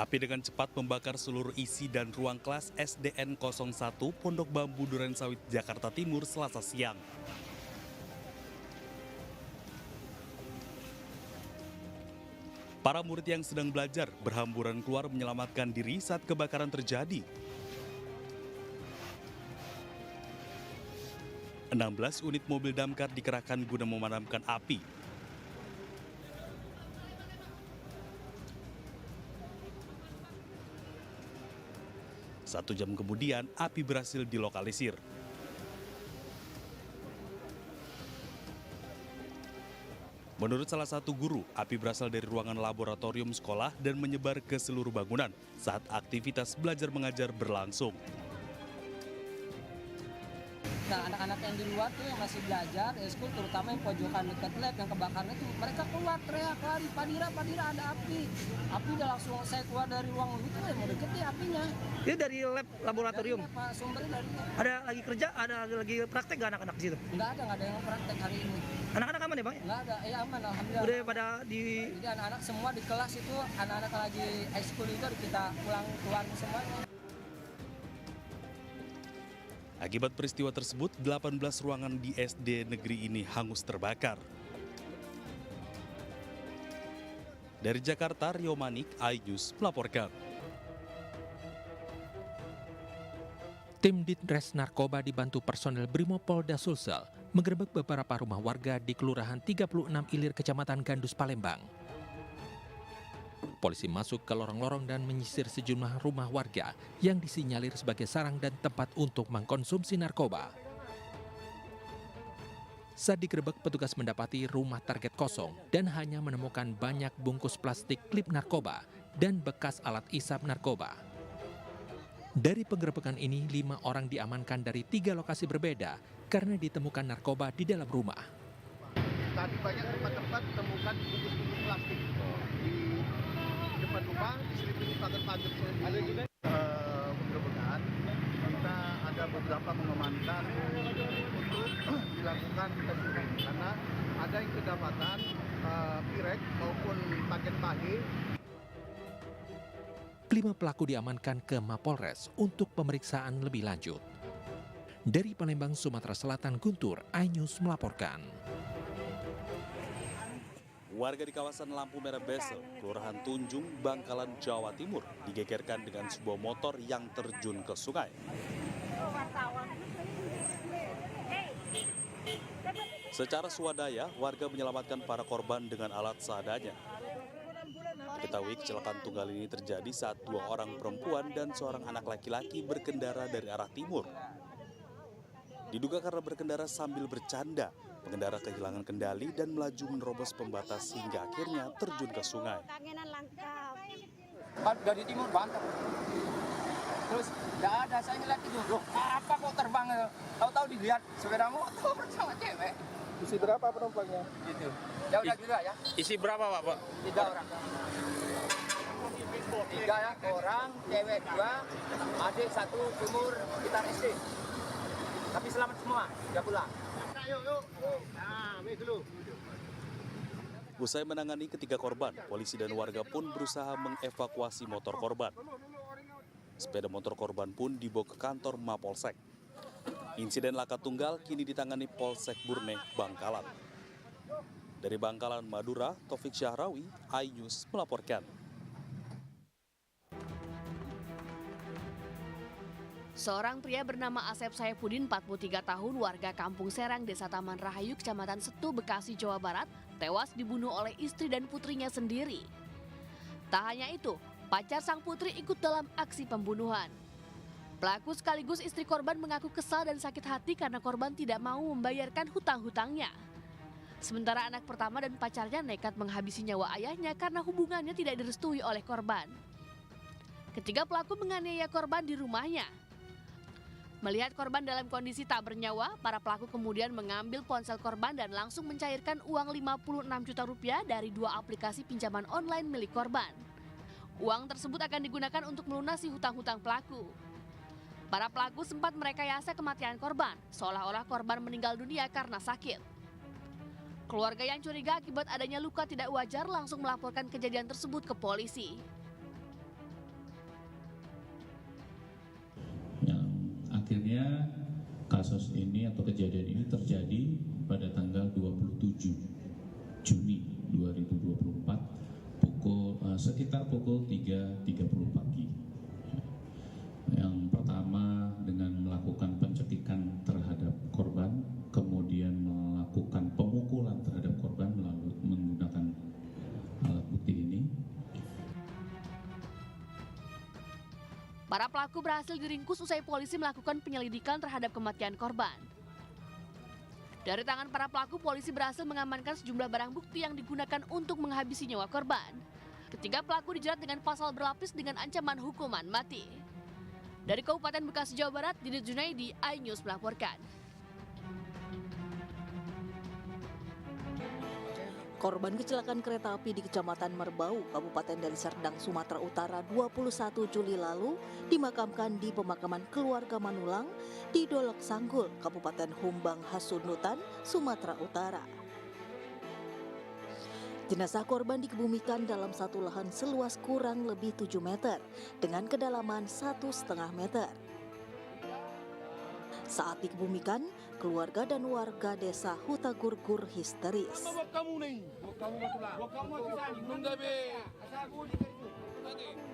Api dengan cepat membakar seluruh isi dan ruang kelas SDN 01 Pondok Bambu Durensawit, Jakarta Timur, Selasa siang. Para murid yang sedang belajar berhamburan keluar menyelamatkan diri saat kebakaran terjadi. 16 unit mobil damkar dikerahkan guna memadamkan api. Satu jam kemudian, api berhasil dilokalisir. Menurut salah satu guru, api berasal dari ruangan laboratorium sekolah dan menyebar ke seluruh bangunan saat aktivitas belajar mengajar berlangsung. Nah, anak-anak yang di luar tuh yang masih belajar, eskul terutama yang pojokan dekat lab yang kebakaran itu, mereka keluar teriak lari, Padira ada api. Api udah langsung saya keluar dari ruang itu, mau deket nih apinya. Itu dari lab laboratorium? Dari lab, Pak, sumbernya dari lab. Ada lagi kerja, ada lagi praktek nggak anak-anak di situ? Nggak ada yang praktek hari ini. Anak-anak aman ya, Bang? Nggak ada, ya aman, alhamdulillah. Udah pada di... Jadi anak-anak semua di kelas itu, anak-anak lagi eskul itu kita pulang keluar semuanya. Akibat peristiwa tersebut, 18 ruangan di SD negeri ini hangus terbakar. Dari Jakarta, Rio Manik, iNews melaporkan. Tim Ditres Narkoba dibantu personel Brimopolda Sulsel menggerebek beberapa rumah warga di Kelurahan 36 Ilir, Kecamatan Gandus, Palembang. Polisi masuk ke lorong-lorong dan menyisir sejumlah rumah warga yang disinyalir sebagai sarang dan tempat untuk mengkonsumsi narkoba. Saat digerebek, petugas mendapati rumah target kosong dan hanya menemukan banyak bungkus plastik klip narkoba dan bekas alat isap narkoba. Dari penggerebekan ini, 5 orang diamankan dari 3 lokasi berbeda karena ditemukan narkoba di dalam rumah. Tadi banyak tempat-tempat temukan bungkus-bungkus plastik di depan rumah, diselimuti pagar-pagar. Ada juga penggerebekan. Kita ada beberapa mengamankan untuk dilakukan testing karena ada yang kedapatan pirek maupun paket tahe. 5 pelaku diamankan ke Mapolres untuk pemeriksaan lebih lanjut. Dari Palembang, Sumatera Selatan, Guntur, iNews melaporkan. Warga di kawasan Lampu Merah Besel, Kelurahan Tunjung, Bangkalan, Jawa Timur, digegerkan dengan sebuah motor yang terjun ke sungai. Secara swadaya, warga menyelamatkan para korban dengan alat seadanya. Diketahui kecelakaan tunggal ini terjadi saat 2 orang perempuan dan seorang anak laki-laki berkendara dari arah timur. Diduga karena berkendara sambil bercanda, pengendara kehilangan kendali dan melaju menerobos pembatas hingga akhirnya terjun ke sungai. Dari timur banget. Terus tidak ada, saya ngeliat itu, loh apa kok terbang? Tahu-tahu dilihat sepeda motor sama cewek. Isi berapa penumpangnya? Gitu. Ya udah gitu ya. Isi berapa Pak? 3 orang. 3 ya, orang, cewek 2, adik 1, umur sekitar SD. Tapi selamat semua, udah pulang. Usai menangani ketiga korban, polisi dan warga pun berusaha mengevakuasi motor korban. Sepeda motor korban pun dibawa ke kantor Mapolsek. Insiden laka tunggal kini ditangani Polsek Burne, Bangkalan. Dari Bangkalan, Madura, Taufik Syahrawi, iNews melaporkan. Seorang pria bernama Asep Saipudin, 43 tahun, warga Kampung Serang, Desa Taman Rahayu, Kecamatan Setu, Bekasi, Jawa Barat, tewas dibunuh oleh istri dan putrinya sendiri. Tak hanya itu, pacar sang putri ikut dalam aksi pembunuhan. Pelaku sekaligus istri korban mengaku kesal dan sakit hati karena korban tidak mau membayarkan hutang-hutangnya. Sementara anak pertama dan pacarnya nekat menghabisi nyawa ayahnya karena hubungannya tidak direstui oleh korban. Ketiga pelaku menganiaya korban di rumahnya. Melihat korban dalam kondisi tak bernyawa, para pelaku kemudian mengambil ponsel korban dan langsung mencairkan uang 56 juta rupiah dari 2 aplikasi pinjaman online milik korban. Uang tersebut akan digunakan untuk melunasi hutang-hutang pelaku. Para pelaku sempat merekayasa kematian korban, seolah-olah korban meninggal dunia karena sakit. Keluarga yang curiga akibat adanya luka tidak wajar langsung melaporkan kejadian tersebut ke polisi. Akhirnya kasus ini atau kejadian ini terjadi pada tanggal 27 Juni 2024 sekitar pukul 3.30 pagi. Yang pertama dengan melakukan pencekikan terhadap korban, kemudian melakukan pemukulan terhadap korban melalui menggunakan alat bukti ini. Para pelaku berhasil diringkus usai polisi melakukan penyelidikan terhadap kematian korban. Dari tangan para pelaku, polisi berhasil mengamankan sejumlah barang bukti yang digunakan untuk menghabisi nyawa korban. Ketiga pelaku dijerat dengan pasal berlapis dengan ancaman hukuman mati. Dari Kabupaten Bekasi, Jawa Barat, Didit Junaidi, iNews melaporkan. Korban kecelakaan kereta api di Kecamatan Merbau, Kabupaten Deli Serdang, Sumatera Utara 21 Juli lalu dimakamkan di pemakaman keluarga Manulang di Dolok Sanggul, Kabupaten Humbang Hasunutan, Sumatera Utara. Jenazah korban dikebumikan dalam satu lahan seluas kurang lebih 7 meter dengan kedalaman 1,5 meter. Saat dikebumikan, keluarga dan warga desa Hutagurgur histeris.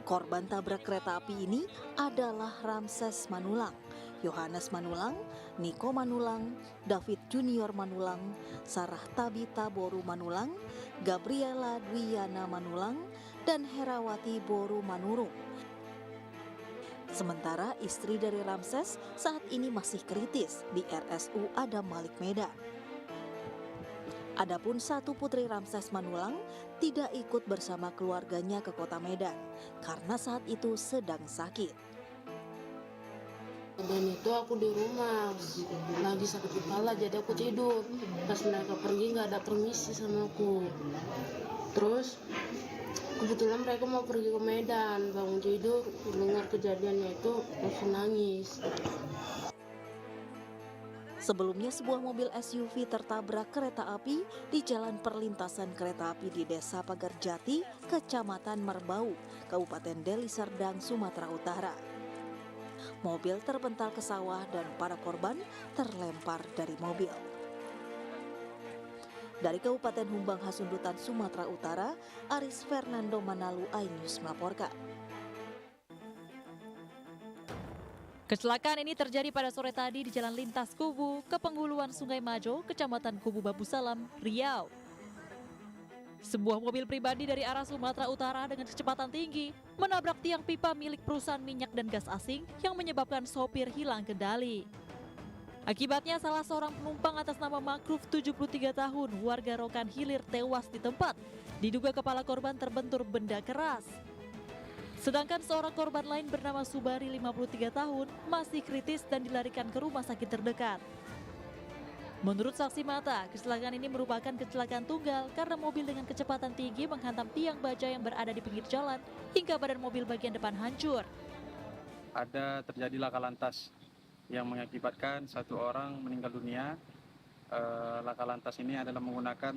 Korban tabrak kereta api ini adalah Ramses Manulang, Yohanes Manulang, Niko Manulang, David Junior Manulang, Sarah Tabita Boru Manulang, Gabriela Dwiana Manulang, dan Herawati Boru Manurung. Sementara istri dari Ramses saat ini masih kritis di RSU Adam Malik Medan. Adapun satu putri Ramses Manulang tidak ikut bersama keluarganya ke kota Medan karena saat itu sedang sakit. Dan itu aku di rumah lagi sakit kepala, jadi aku tidur. Pas mereka pergi nggak ada permisi sama aku. Terus kebetulan mereka mau pergi ke Medan, bangun tidur dengar kejadiannya itu langsung nangis. Sebelumnya sebuah mobil SUV tertabrak kereta api di jalan perlintasan kereta api di Desa Pagarjati, Kecamatan Merbau, Kabupaten Deli Serdang, Sumatera Utara. Mobil terpental ke sawah dan para korban terlempar dari mobil. Dari Kabupaten Humbang Hasundutan, Sumatera Utara, Aris Fernando Manalu, iNews melaporkan. Kecelakaan ini terjadi pada sore tadi di Jalan Lintas Kubu, Kepenghuluan Sungai Majo, Kecamatan Kubu Babu Salam, Riau. Sebuah mobil pribadi dari arah Sumatera Utara dengan kecepatan tinggi menabrak tiang pipa milik perusahaan minyak dan gas asing yang menyebabkan sopir hilang kendali. Akibatnya salah seorang penumpang atas nama Makruf 73 tahun warga Rokan Hilir tewas di tempat. Diduga kepala korban terbentur benda keras. Sedangkan seorang korban lain bernama Subari 53 tahun masih kritis dan dilarikan ke rumah sakit terdekat. Menurut saksi mata, kecelakaan ini merupakan kecelakaan tunggal karena mobil dengan kecepatan tinggi menghantam tiang baja yang berada di pinggir jalan hingga badan mobil bagian depan hancur. Ada terjadi laka lantas yang mengakibatkan satu orang meninggal dunia. Laka lantas ini adalah menggunakan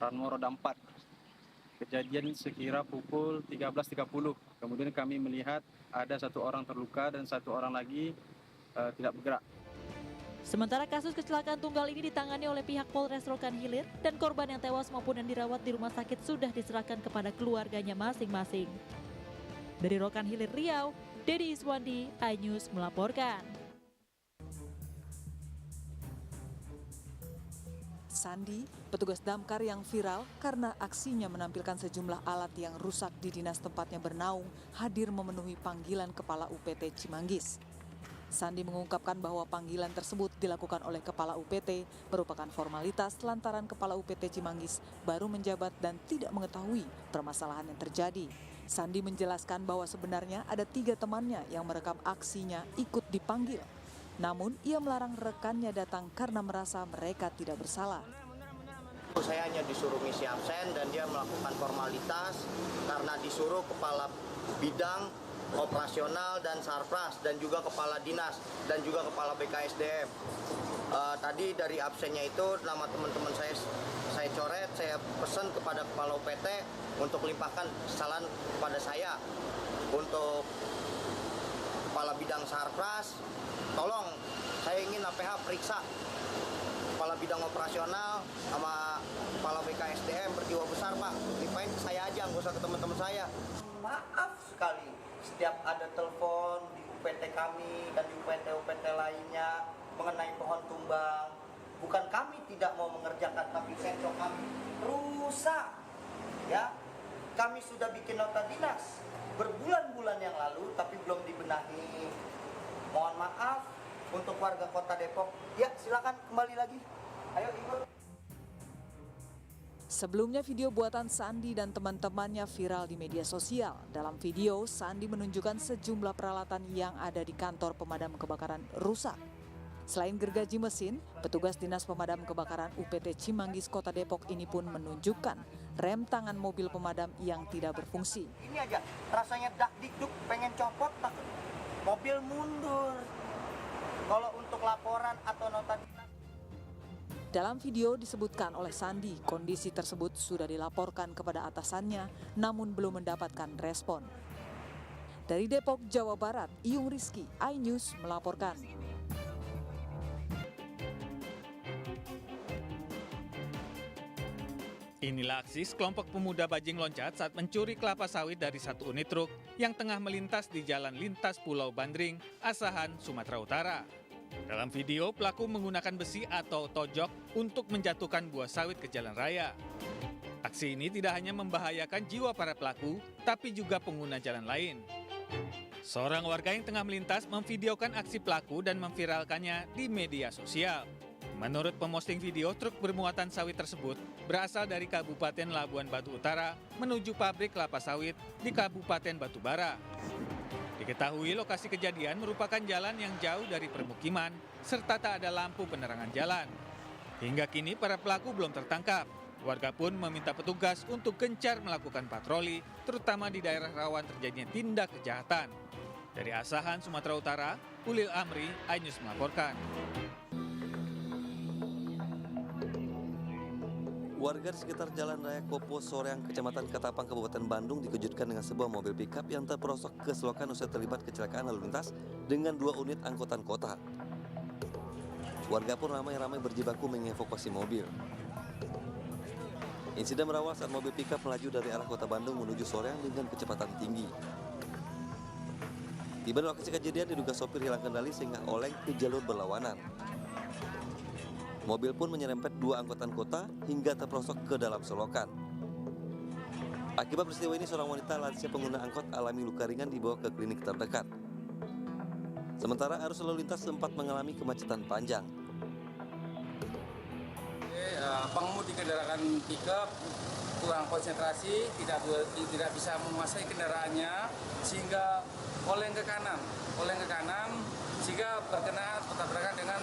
Ranmo roda 4. Kejadian sekira pukul 13.30. Kemudian kami melihat ada satu orang terluka dan satu orang lagi tidak bergerak. Sementara kasus kecelakaan tunggal ini ditangani oleh pihak Polres Rokan Hilir dan korban yang tewas maupun yang dirawat di rumah sakit sudah diserahkan kepada keluarganya masing-masing. Dari Rokan Hilir Riau, Dedi Iswandi, iNews melaporkan. Sandi, petugas damkar yang viral karena aksinya menampilkan sejumlah alat yang rusak di dinas tempatnya bernaung, hadir memenuhi panggilan Kepala UPT Cimanggis. Sandi mengungkapkan bahwa panggilan tersebut dilakukan oleh Kepala UPT merupakan formalitas lantaran Kepala UPT Cimanggis baru menjabat dan tidak mengetahui permasalahan yang terjadi. Sandi menjelaskan bahwa sebenarnya ada 3 temannya yang merekam aksinya ikut dipanggil. Namun ia melarang rekannya datang karena merasa mereka tidak bersalah. Saya hanya disuruh ngisi absen dan dia melakukan formalitas karena disuruh kepala bidang operasional dan sarpras dan juga kepala dinas dan juga kepala BKSDM. Tadi dari absennya itu nama teman-teman saya coret, saya pesan kepada kepala UPT untuk limpahkan kesalahan kepada saya. Untuk kepala bidang sarpras, tolong saya ingin APH periksa kepala bidang operasional sama kepala BKSDM berjiwa besar, Pak. Limpahin ke saya aja, nggak usah ke teman-teman saya. Maaf sekali, setiap ada telepon di UPT kami dan di UPT-UPT lainnya mengenai pohon tumbang, bukan kami tidak mau mengerjakan, tapi sensor kami rusak. Ya, kami sudah bikin nota dinas berbulan-bulan yang lalu, tapi belum dibenahi. Mohon maaf untuk warga Kota Depok. Ya, silakan kembali lagi. Ayo, Ibu. Sebelumnya video buatan Sandi dan teman-temannya viral di media sosial. Dalam video, Sandi menunjukkan sejumlah peralatan yang ada di kantor pemadam kebakaran rusak. Selain gergaji mesin, petugas Dinas Pemadam Kebakaran UPT Cimanggis Kota Depok ini pun menunjukkan rem tangan mobil pemadam yang tidak berfungsi. Ini aja, rasanya dak-dikduk pengen copot, takut mobil mundur. Kalau untuk laporan atau nota dinas. Dalam video disebutkan oleh Sandi, kondisi tersebut sudah dilaporkan kepada atasannya, namun belum mendapatkan respon. Dari Depok, Jawa Barat, Iyung Rizky, iNews melaporkan. Inilah aksi sekelompok pemuda bajing loncat saat mencuri kelapa sawit dari satu unit truk yang tengah melintas di Jalan Lintas Pulau Bandring, Asahan, Sumatera Utara. Dalam video, pelaku menggunakan besi atau tojok untuk menjatuhkan buah sawit ke jalan raya. Aksi ini tidak hanya membahayakan jiwa para pelaku, tapi juga pengguna jalan lain. Seorang warga yang tengah melintas memvideokan aksi pelaku dan memviralkannya di media sosial. Menurut pemosting video, truk bermuatan sawit tersebut berasal dari Kabupaten Labuan Batu Utara menuju pabrik kelapa sawit di Kabupaten Batubara. Diketahui lokasi kejadian merupakan jalan yang jauh dari permukiman serta tak ada lampu penerangan jalan. Hingga kini para pelaku belum tertangkap. Warga pun meminta petugas untuk gencar melakukan patroli, terutama di daerah rawan terjadinya tindak kejahatan. Dari Asahan, Sumatera Utara, Ulil Amri, iNews melaporkan. Warga di sekitar Jalan Raya Kopo Soreang, Kecamatan Ketapang, Kabupaten Bandung dikejutkan dengan sebuah mobil pickup yang terperosok ke selokan usai terlibat kecelakaan lalu lintas dengan 2 unit angkutan kota. Warga pun ramai-ramai berjibaku mengevakuasi mobil. Insiden berawal saat mobil pickup melaju dari arah kota Bandung menuju Soreang dengan kecepatan tinggi. Tiba di lokasi kejadian diduga sopir hilang kendali sehingga oleng ke jalur berlawanan. Mobil pun menyerempet 2 angkutan kota hingga terperosok ke dalam selokan. Akibat peristiwa ini, seorang wanita lansia pengguna angkot alami luka ringan dibawa ke klinik terdekat. Sementara arus lalu lintas sempat mengalami kemacetan panjang. Pengemudi kendaraan pickup kurang konsentrasi, tidak bisa menguasai kendaraannya sehingga oleng ke kanan sehingga bertabrakan dengan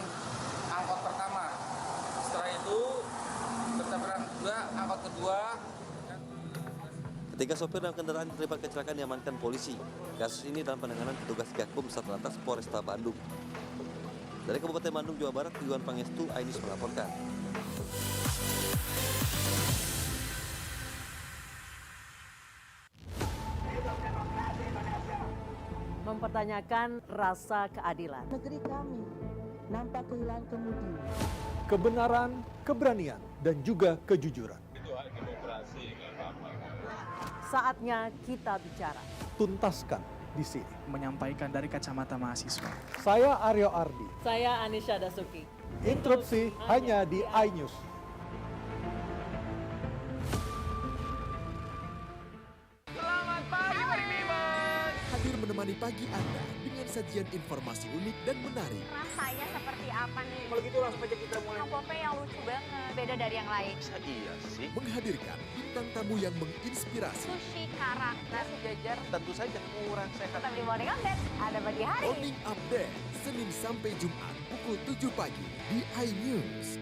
angkot pertama. Setelah itu bertabrakan juga angkot kedua. Ketiga sopir dan kendaraan terlibat kecelakaan diamankan polisi. Kasus ini dalam penanganan petugas Gakum Satlantas Polresta Bandung. Dari Kabupaten Bandung, Jawa Barat, Iwan Pangestu, iNews melaporkan. Mempertanyakan rasa keadilan. Negeri kami nampak kehilangan kemudi. Kebenaran, keberanian, dan juga kejujuran. Itu hak demokrasi, nggak apa-apa. Saatnya kita bicara. Tuntaskan di sini. Menyampaikan dari kacamata mahasiswa. Saya Aryo Ardi. Saya Anisha Dasuki. Interupsi hanya di iNews. Selamat pagi, hadir menemani pagi Anda dengan sajian informasi unik dan menarik. Rasanya seperti apa nih? Kalau gitu langsung aja kita mulai. Pope yang lucu banget, beda dari yang lain. Iya sih. Menghadirkan bintang tamu yang menginspirasi. Sushi, kara, nasi jajar. Tentu saja kurang sehat. Tetap di Morning Update, ada pagi hari. Morning Update, Senin sampai Jumat pukul 7 pagi di iNews.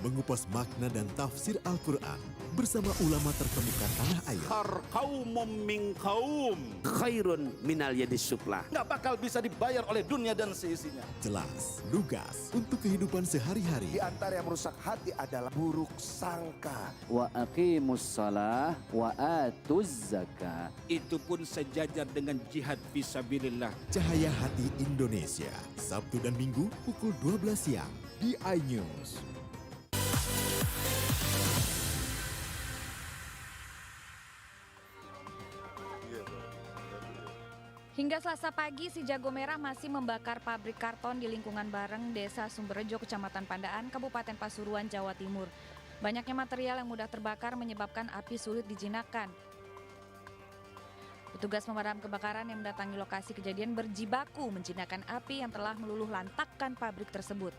Mengupas makna dan tafsir Al-Quran bersama ulama terkemuka tanah air. Kaum min kaum khairun minal yadis sufla. Nggak bakal bisa dibayar oleh dunia dan seisinya. Jelas, lugas untuk kehidupan sehari-hari. Di antara yang merusak hati adalah buruk sangka. Wa aqimus shalah wa atuz zakah. Itu pun sejajar dengan jihad fisabilillah. Cahaya Hati Indonesia, Sabtu dan Minggu pukul 12 siang di iNews. Hingga Selasa pagi, si Jago Merah masih membakar pabrik karton di lingkungan Bareng, Desa Sumberjo, Kecamatan Pandaan, Kabupaten Pasuruan, Jawa Timur. Banyaknya material yang mudah terbakar menyebabkan api sulit dijinakkan. Petugas pemadam kebakaran yang mendatangi lokasi kejadian berjibaku menjinakkan api yang telah meluluh lantakkan pabrik tersebut.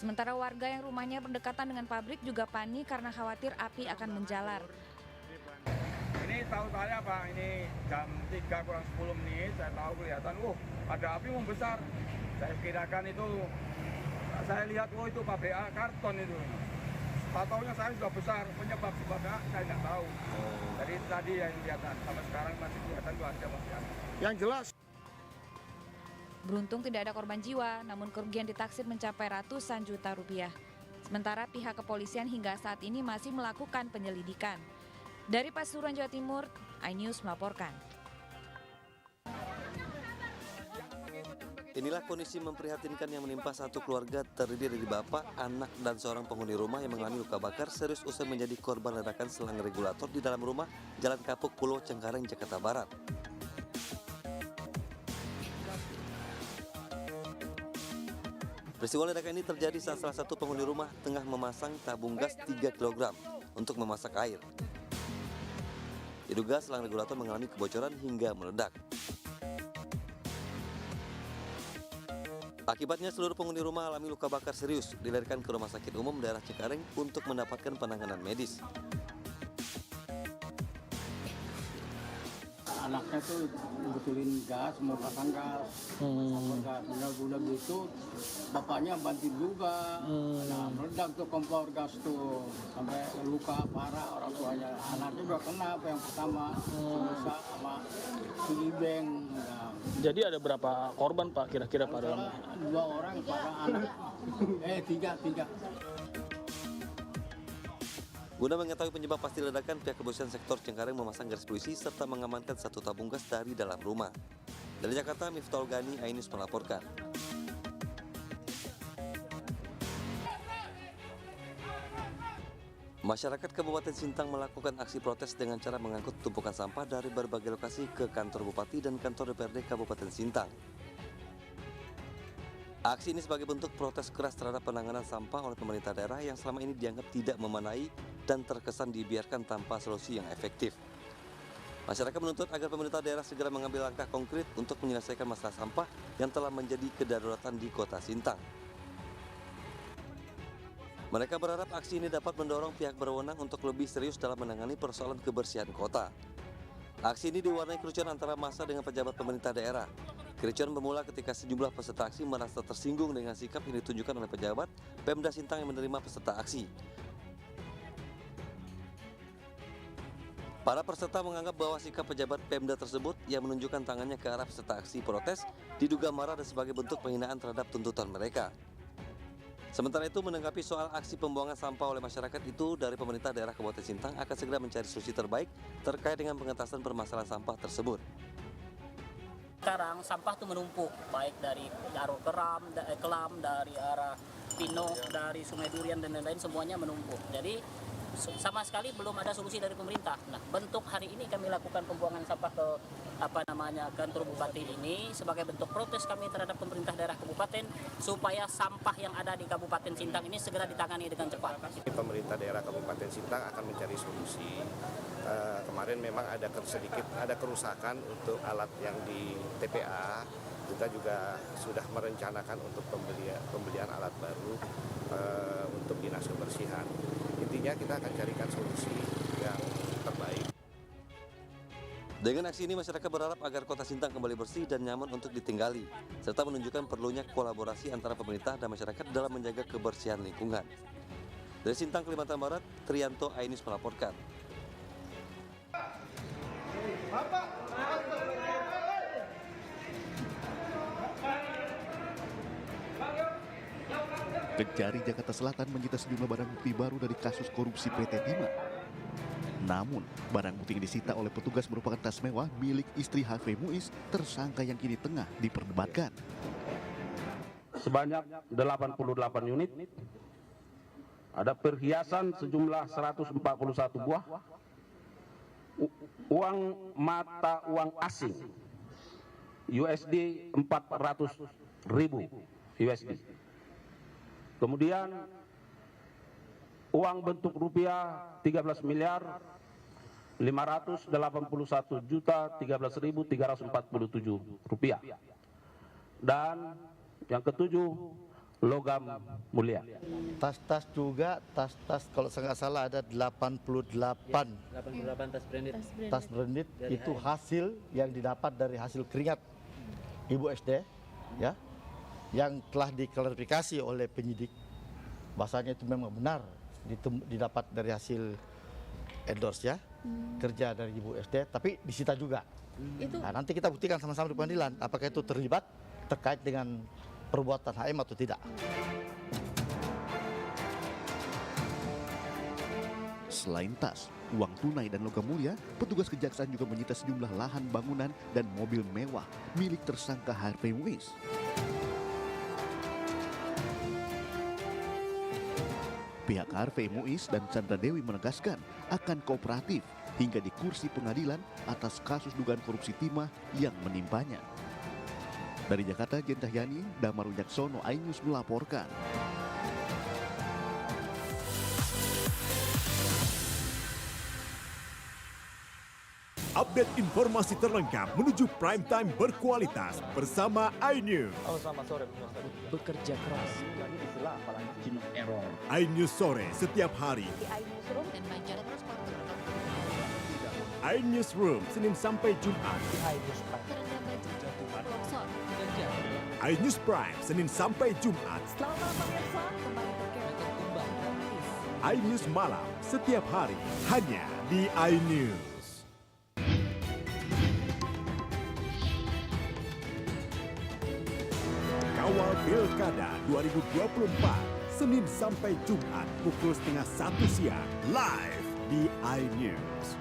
Sementara warga yang rumahnya berdekatan dengan pabrik juga panik karena khawatir api akan menjalar. Ini tahu saya Pak, ini jam 3 kurang 10 menit, saya tahu kelihatan, ada api membesar. Saya kirakan itu, saya lihat, itu pabrik karton itu. Tahu-taunya saya sudah besar, penyebab sebabnya saya tidak tahu. Jadi tadi yang kelihatan, sampai sekarang masih kelihatan itu ada masih. Yang jelas. Beruntung tidak ada korban jiwa, namun kerugian ditaksir mencapai ratusan juta rupiah. Sementara pihak kepolisian hingga saat ini masih melakukan penyelidikan. Dari Pasuruan, Jawa Timur, iNews melaporkan. Inilah kondisi memprihatinkan yang menimpa satu keluarga terdiri dari bapak, anak, dan seorang penghuni rumah yang mengalami luka bakar serius usai menjadi korban ledakan selang regulator di dalam rumah Jalan Kapuk, Pulau Cengkareng, Jakarta Barat. Peristiwa ledakan ini terjadi saat salah satu penghuni rumah tengah memasang tabung gas 3 kg untuk memasak air. Diduga selang regulator mengalami kebocoran hingga meledak. Akibatnya seluruh penghuni rumah alami luka bakar serius, dilarikan ke Rumah Sakit Umum Daerah Cengkareng untuk mendapatkan penanganan medis. Anaknya tuh betulin gas, mau pasang gas, bulan itu bapaknya bantu juga, nah meledak tuh kompor gas tuh sampai luka parah orang tuanya. Anaknya juga kena yang pertama, sama si Ibeng. Nah. Jadi ada berapa korban Pak kira-kira Pak dalam? 2 orang para anak, tiga. Guna mengetahui penyebab pasti ledakan, pihak kepolisian sektor Cengkareng memasang garis polisi serta mengamankan 1 tabung gas dari dalam rumah. Dari Jakarta, Miftahul Gani, iNews melaporkan. Masyarakat Kabupaten Sintang melakukan aksi protes dengan cara mengangkut tumpukan sampah dari berbagai lokasi ke kantor Bupati dan kantor DPRD Kabupaten Sintang. Aksi ini sebagai bentuk protes keras terhadap penanganan sampah oleh pemerintah daerah yang selama ini dianggap tidak memadai dan terkesan dibiarkan tanpa solusi yang efektif. Masyarakat menuntut agar pemerintah daerah segera mengambil langkah konkret untuk menyelesaikan masalah sampah yang telah menjadi kedaruratan di Kota Sintang. Mereka berharap aksi ini dapat mendorong pihak berwenang untuk lebih serius dalam menangani persoalan kebersihan kota. Aksi ini diwarnai kericuhan antara massa dengan pejabat pemerintah daerah. Kericuhan bermula ketika sejumlah peserta aksi merasa tersinggung dengan sikap yang ditunjukkan oleh pejabat Pemda Sintang yang menerima peserta aksi. Para peserta menganggap bahwa sikap pejabat Pemda tersebut yang menunjukkan tangannya ke arah peserta aksi protes diduga marah dan sebagai bentuk penghinaan terhadap tuntutan mereka. Sementara itu, menanggapi soal aksi pembuangan sampah oleh masyarakat itu, dari pemerintah daerah Kabupaten Sintang akan segera mencari solusi terbaik terkait dengan pengentasan permasalahan sampah tersebut. Sekarang sampah itu menumpuk, baik dari arah Kelam, dari arah Pino, dari Sungai Durian dan lain-lain, semuanya menumpuk. Jadi sama sekali belum ada solusi dari pemerintah. Nah, bentuk hari ini kami lakukan pembuangan sampah ke kantor bupati ini sebagai bentuk protes kami terhadap pemerintah daerah kabupaten supaya sampah yang ada di Kabupaten Sintang ini segera ditangani dengan cepat. Pemerintah daerah Kabupaten Sintang akan mencari solusi. Kemarin memang ada kerusakan untuk alat yang di TPA. Kita juga sudah merencanakan untuk pembelian alat baru untuk dinas kebersihan. Intinya kita akan carikan solusi yang terbaik. Dengan aksi ini, masyarakat berharap agar Kota Sintang kembali bersih dan nyaman untuk ditinggali, serta menunjukkan perlunya kolaborasi antara pemerintah dan masyarakat dalam menjaga kebersihan lingkungan. Dari Sintang, Kalimantan Barat, Trianto, iNews melaporkan. Kejari Jakarta Selatan menyita sejumlah barang bukti baru dari kasus korupsi PT Timah. Namun, barang bukti yang disita oleh petugas merupakan tas mewah milik istri Harvey Muiz, tersangka yang kini tengah diperdebatkan. Sebanyak 88 unit, ada perhiasan sejumlah 141 buah, uang mata uang asing USD 400.000 USD. Kemudian uang bentuk rupiah 13.581.013.347 rupiah. Dan yang ketujuh, logam mulia. Tas-tas juga, tas-tas kalau saya nggak salah ada 88 tas branded. Tas branded itu hasil yang didapat dari hasil keringat Ibu SD, ya, yang telah diklarifikasi oleh penyidik. Bahasanya itu memang benar didapat dari hasil endorse ya, kerja dari Ibu SD, tapi disita juga. Nah, nanti kita buktikan sama-sama di pengadilan apakah itu terlibat terkait dengan perbuatan HM atau tidak. Selain tas, uang tunai dan logam mulia, petugas kejaksaan juga menyita sejumlah lahan bangunan dan mobil mewah milik tersangka Harvey Muiz. Pihak Harvey Muiz dan Chandra Dewi menegaskan akan kooperatif hingga di kursi pengadilan atas kasus dugaan korupsi timah yang menimpanya. Dari Jakarta, Jen Cahyani, Damar Wijaksono, iNews melaporkan. Update informasi terlengkap menuju prime time berkualitas bersama iNews. Selamat sore. Bekerja keras. iNews sore setiap hari. iNewsroom Senin sampai Jumat. iNews Prime Senin sampai Jumat. iNews malam setiap hari hanya di iNews. Kawal Pilkada 2024 Senin sampai Jumat pukul 12:30 siang live di iNews.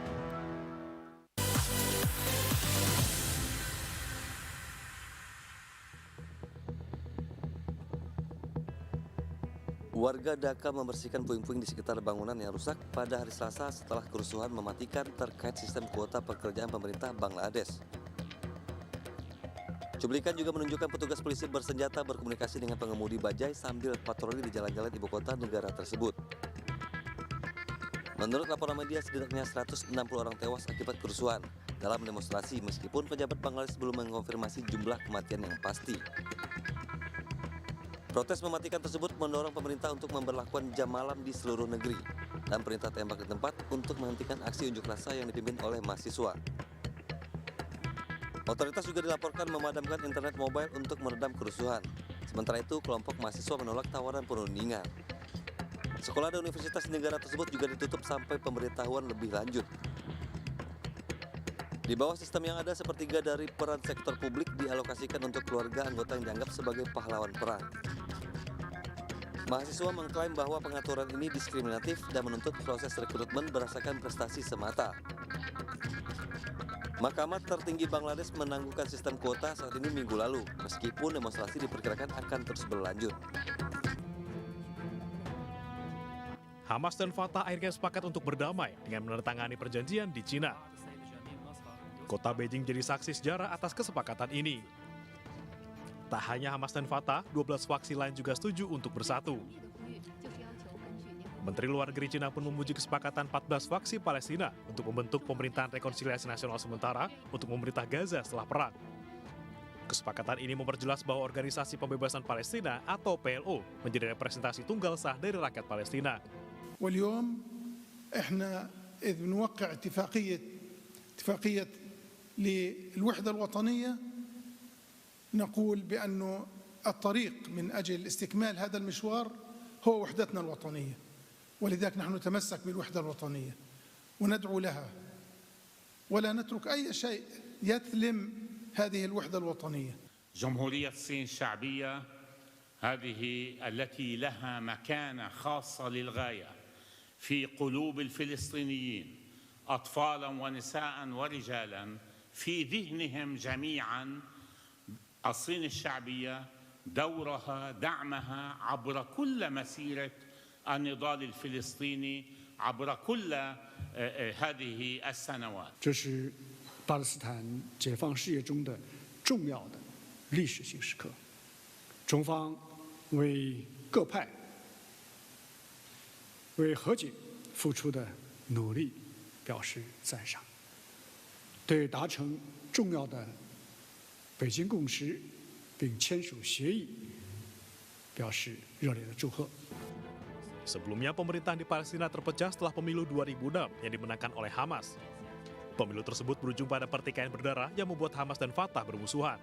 Warga Dhaka membersihkan puing-puing di sekitar bangunan yang rusak pada hari Selasa setelah kerusuhan mematikan terkait sistem kuota pekerjaan pemerintah Bangladesh. Cuplikan juga menunjukkan petugas polisi bersenjata berkomunikasi dengan pengemudi bajai sambil patroli di jalan-jalan ibu kota negara tersebut. Menurut laporan media, setidaknya 160 orang tewas akibat kerusuhan dalam demonstrasi meskipun pejabat Bangladesh belum mengonfirmasi jumlah kematian yang pasti. Protes mematikan tersebut mendorong pemerintah untuk memberlakukan jam malam di seluruh negeri dan perintah tembak di tempat untuk menghentikan aksi unjuk rasa yang dipimpin oleh mahasiswa. Otoritas juga dilaporkan memadamkan internet mobile untuk meredam kerusuhan. Sementara itu, kelompok mahasiswa menolak tawaran perundingan. Sekolah dan universitas negara tersebut juga ditutup sampai pemberitahuan lebih lanjut. Di bawah sistem yang ada, sepertiga dari peran sektor publik dialokasikan untuk keluarga anggota yang dianggap sebagai pahlawan perang. Mahasiswa mengklaim bahwa pengaturan ini diskriminatif dan menuntut proses rekrutmen berdasarkan prestasi semata. Mahkamah tertinggi Bangladesh menangguhkan sistem kuota saat ini minggu lalu, meskipun demonstrasi diperkirakan akan terus berlanjut. Hamas dan Fatah akhirnya sepakat untuk berdamai dengan menandatangani perjanjian di Cina. Kota Beijing jadi saksi sejarah atas kesepakatan ini. Tak hanya Hamas dan Fatah, 12 faksi lain juga setuju untuk bersatu. Menteri Luar Negeri Cina pun memuji kesepakatan 14 faksi Palestina untuk membentuk pemerintahan rekonsiliasi nasional sementara untuk memerintah Gaza setelah perang. Kesepakatan ini memperjelas bahwa Organisasi Pembebasan Palestina atau PLO menjadi representasi tunggal sah dari rakyat Palestina. واليوم احنا اذ بنوقع اتفاقيه للوحده الوطنيه نقول بأنه الطريق من أجل استكمال هذا المشوار هو وحدتنا الوطنية، ولذلك نحن نتمسك بالوحدة الوطنية وندعو لها ولا نترك أي شيء يثلم هذه الوحدة الوطنية. جمهورية الصين الشعبية هذه التي لها مكانة خاصة للغاية في قلوب الفلسطينيين أطفالا ونساء ورجالا في ذهنهم جميعا. الصين الشعبية دورها دعمها عبر كل مسيرة النضال الفلسطيني عبر كل هذه السنوات. 这是巴勒斯坦解放事业中的重要的历史性时刻，中方为各派为和解付出的努力表示赞赏，对达成重要的北京共识并签署协议表示热烈的祝贺。 Sebelumnya, pemerintahan di Palestina terpecah setelah pemilu 2006 yang dimenangkan oleh Hamas. Pemilu tersebut berujung pada pertikaian berdarah yang membuat Hamas dan Fatah bermusuhan.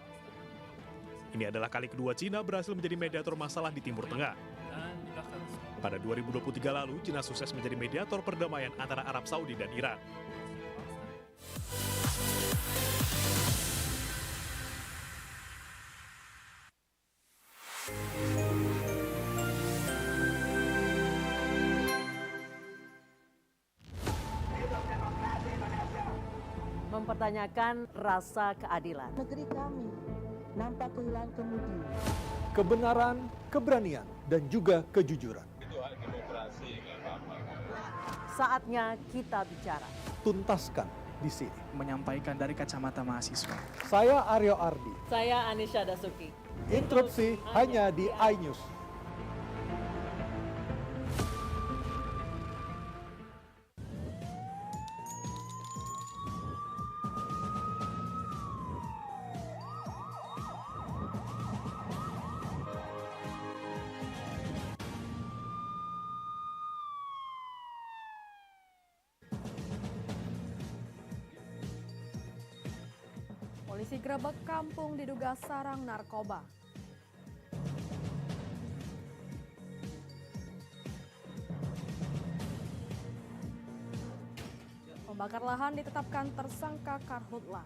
Ini adalah kali kedua Cina berhasil menjadi mediator masalah di Timur Tengah. Pada 2023 lalu, Cina sukses menjadi mediator perdamaian antara Arab Saudi dan Iran. Mempertanyakan rasa keadilan. Negeri kami nampak kehilangan kemudi. Kebenaran, keberanian, dan juga kejujuran. Itu hak demokrasi, nggak apa-apa. Saatnya kita bicara. Tuntaskan di sini. Menyampaikan dari kacamata mahasiswa. Saya Aryo Ardi. Saya Anisha Dasuki. Interupsi hanya di iNews. Polisi grebek kampung diduga sarang narkoba. Pembakar lahan ditetapkan tersangka karhutlah.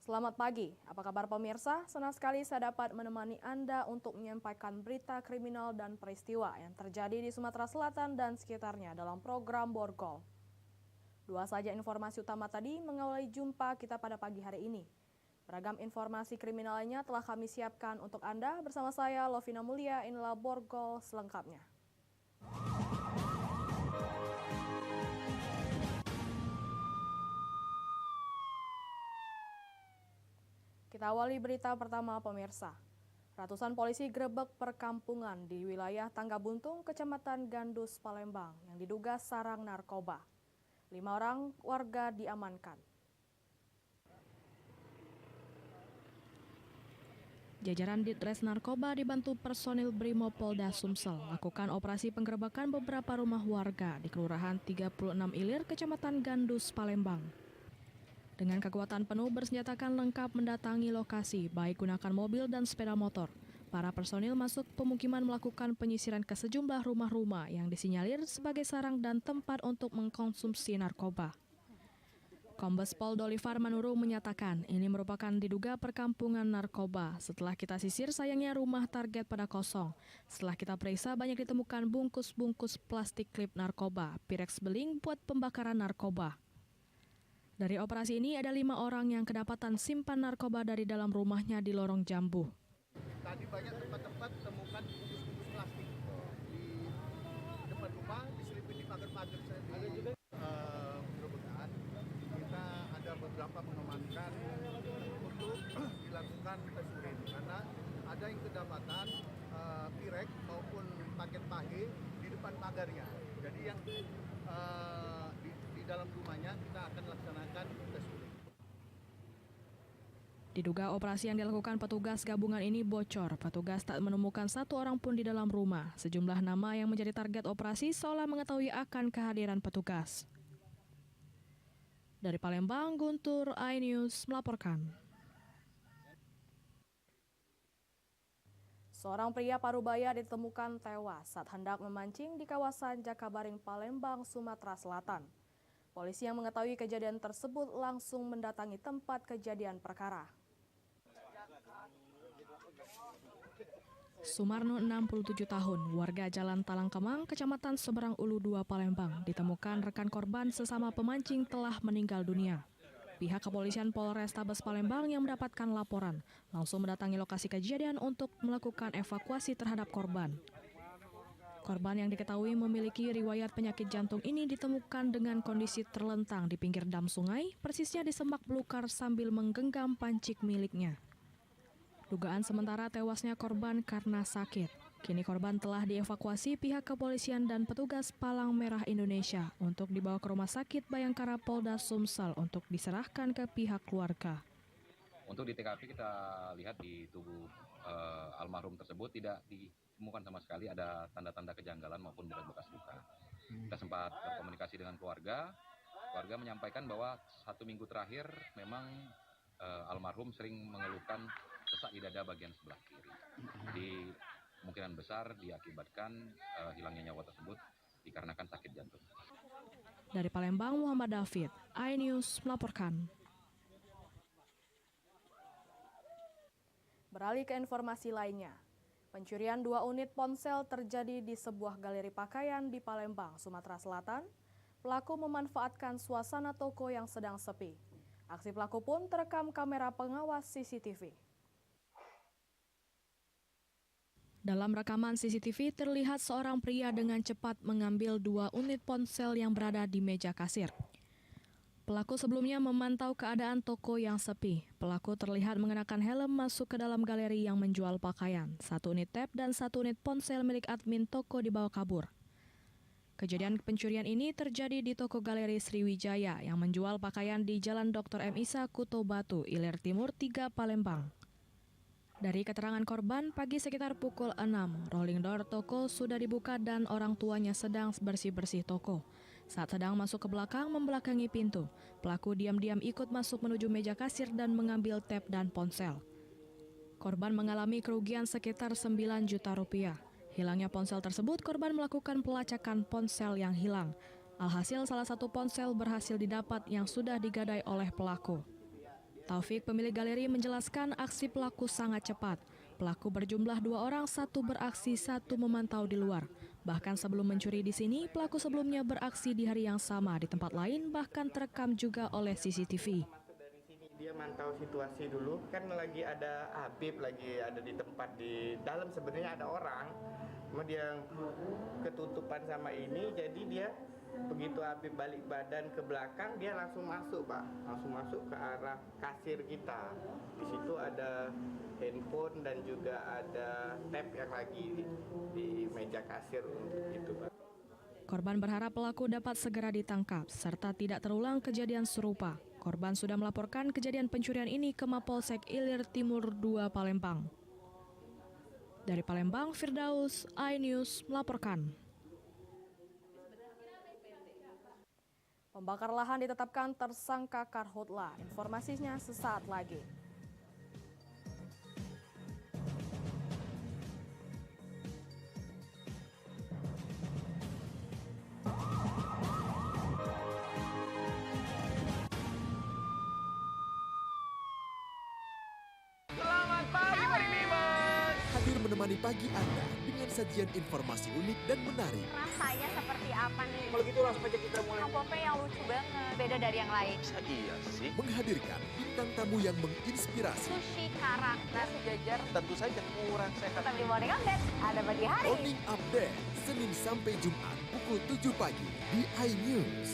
Selamat pagi, apa kabar pemirsa? Senang sekali saya dapat menemani Anda untuk menyampaikan berita kriminal dan peristiwa yang terjadi di Sumatera Selatan dan sekitarnya dalam program Borgol. Dua saja informasi utama tadi mengawali jumpa kita pada pagi hari ini. Beragam informasi kriminal lainnya telah kami siapkan untuk Anda bersama saya Lovina Mulia, inilah Borgol selengkapnya. Kita awali berita pertama pemirsa. Ratusan polisi grebek perkampungan di wilayah Tangga Buntung, Kecamatan Gandus, Palembang yang diduga sarang narkoba. 5 orang warga diamankan. Jajaran Ditres Narkoba dibantu personil Brimob Polda Sumsel lakukan operasi penggerebekan beberapa rumah warga di Kelurahan 36 Ilir, Kecamatan Gandus, Palembang. Dengan kekuatan penuh bersenjatakan lengkap mendatangi lokasi, baik gunakan mobil dan sepeda motor. Para personil masuk pemukiman melakukan penyisiran ke sejumlah rumah-rumah yang disinyalir sebagai sarang dan tempat untuk mengkonsumsi narkoba. Kombes Pol Dolivar Manurung menyatakan ini merupakan diduga perkampungan narkoba. Setelah kita sisir, sayangnya rumah target pada kosong. Setelah kita periksa, banyak ditemukan bungkus-bungkus plastik klip narkoba, pirex beling buat pembakaran narkoba. Dari operasi ini ada 5 orang yang kedapatan simpan narkoba dari dalam rumahnya di Lorong Jambu. Tadi banyak tempat-tempat temukan bungkus-bungkus plastik di depan rumah, diselipin di pagar-pagar. Ada juga penggerebekan. Kita ada beberapa mengamankan untuk dilakukan tes urin karena ada yang kedapatan pirek maupun paket pahe di depan pagarnya. Jadi yang di dalam rumahnya kita akan laksanakan tes urin. Diduga operasi yang dilakukan petugas gabungan ini bocor. Petugas tak menemukan satu orang pun di dalam rumah. Sejumlah nama yang menjadi target operasi seolah mengetahui akan kehadiran petugas. Dari Palembang, Guntur, iNews melaporkan. Seorang pria Parubaya ditemukan tewas saat hendak memancing di kawasan Jakabaring, Palembang, Sumatera Selatan. Polisi yang mengetahui kejadian tersebut langsung mendatangi tempat kejadian perkara. Sumarno, 67 tahun, warga Jalan Talangkemang, Kecamatan Seberang Ulu 2, Palembang, ditemukan rekan korban sesama pemancing telah meninggal dunia. Pihak kepolisian Polrestabes Palembang yang mendapatkan laporan langsung mendatangi lokasi kejadian untuk melakukan evakuasi terhadap korban. Korban yang diketahui memiliki riwayat penyakit jantung ini ditemukan dengan kondisi terlentang di pinggir dam sungai, persisnya di semak belukar sambil menggenggam pancik miliknya. Dugaan sementara tewasnya korban karena sakit. Kini korban telah dievakuasi pihak kepolisian dan petugas Palang Merah Indonesia untuk dibawa ke Rumah Sakit Bayangkara Polda Sumsel untuk diserahkan ke pihak keluarga. Untuk di TKP kita lihat di tubuh almarhum tersebut tidak ditemukan sama sekali ada tanda-tanda kejanggalan maupun bekas luka. Kita sempat berkomunikasi dengan keluarga. Keluarga menyampaikan bahwa 1 minggu terakhir memang almarhum sering mengeluhkan sesak di dada bagian sebelah kiri. Jadi kemungkinan besar diakibatkan hilangnya nyawa tersebut dikarenakan sakit jantung. Dari Palembang, Muhammad David, iNews melaporkan. Beralih ke informasi lainnya. Pencurian 2 unit ponsel terjadi di sebuah galeri pakaian di Palembang, Sumatera Selatan. Pelaku memanfaatkan suasana toko yang sedang sepi. Aksi pelaku pun terekam kamera pengawas CCTV. Dalam rekaman CCTV terlihat seorang pria dengan cepat mengambil 2 unit ponsel yang berada di meja kasir. Pelaku sebelumnya memantau keadaan toko yang sepi. Pelaku terlihat mengenakan helm masuk ke dalam galeri yang menjual pakaian. 1 unit tab dan 1 unit ponsel milik admin toko dibawa kabur. Kejadian pencurian ini terjadi di toko galeri Sriwijaya yang menjual pakaian di Jalan Dr. M. Isa, Kuto Batu, Ilir Timur 3, Palembang. Dari keterangan korban, pagi sekitar pukul 6, rolling door toko sudah dibuka dan orang tuanya sedang bersih-bersih toko. Saat sedang masuk ke belakang membelakangi pintu, pelaku diam-diam ikut masuk menuju meja kasir dan mengambil tap dan ponsel. Korban mengalami kerugian sekitar 9 juta rupiah. Hilangnya ponsel tersebut, korban melakukan pelacakan ponsel yang hilang. Alhasil salah satu ponsel berhasil didapat yang sudah digadai oleh pelaku. Taufik, pemilik galeri, menjelaskan aksi pelaku sangat cepat. Pelaku berjumlah 2 orang, satu beraksi, satu memantau di luar. Bahkan sebelum mencuri di sini, pelaku sebelumnya beraksi di hari yang sama di tempat lain, bahkan terekam juga oleh CCTV. Dia mantau situasi dulu, kan lagi ada Habib, lagi ada di tempat di dalam, sebenarnya ada orang, cuma dia ketutupan sama ini, jadi dia begitu Habib balik badan ke belakang, dia langsung masuk, Pak, langsung masuk ke arah kasir kita. Di situ ada handphone dan juga ada tab yang lagi di meja kasir untuk itu, Pak. Korban berharap pelaku dapat segera ditangkap serta tidak terulang kejadian serupa. Korban sudah melaporkan kejadian pencurian ini ke Mapolsek Ilir Timur 2 Palembang. Dari Palembang, Firdaus, iNews melaporkan. Pembakar lahan ditetapkan tersangka karhutla. Informasinya sesaat lagi. Hadir menemani pagi Anda dengan sajian informasi unik dan menarik. Rasanya seperti apa nih? Kalau gitu langsung aja kita mulai. Pempek yang lucu banget, beda dari yang lain. Iya sih. Menghadirkan bintang tamu yang menginspirasi. Sushi kara, nasi jajar. Tentu saja murah sehat. Tetap di Morning Update, ada pagi hari. Morning Update, Senin sampai Jumat pukul 7 pagi di iNews.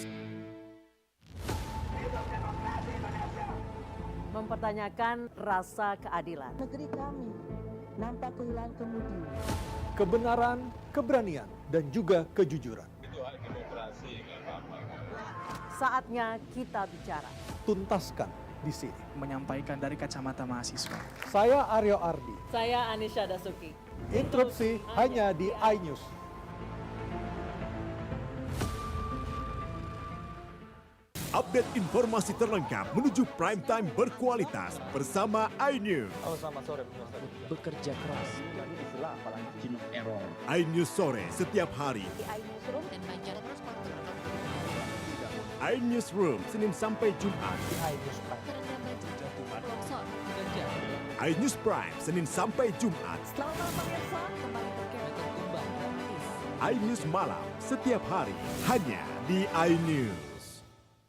Mempertanyakan rasa keadilan. Negeri kami nampak kehilangan kemudi. Kebenaran, keberanian, dan juga kejujuran. Itu hak demokrasi, nggak apa-apa. Saatnya kita bicara. Tuntaskan di sini. Menyampaikan dari kacamata mahasiswa. Saya Aryo Ardi. Saya Anisha Dasuki. Interupsi hanya di iNews. Update informasi terlengkap menuju prime time berkualitas bersama iNews. Halo, selamat sore. Bekerja keras. iNews sore setiap hari. Di iNewsroom dan Banjar terus iNewsroom Senin sampai Jumat. iNews Prime Senin sampai Jumat. Selamat malam pemirsa, kembali berkembang gratis. iNews malam setiap hari hanya di iNews.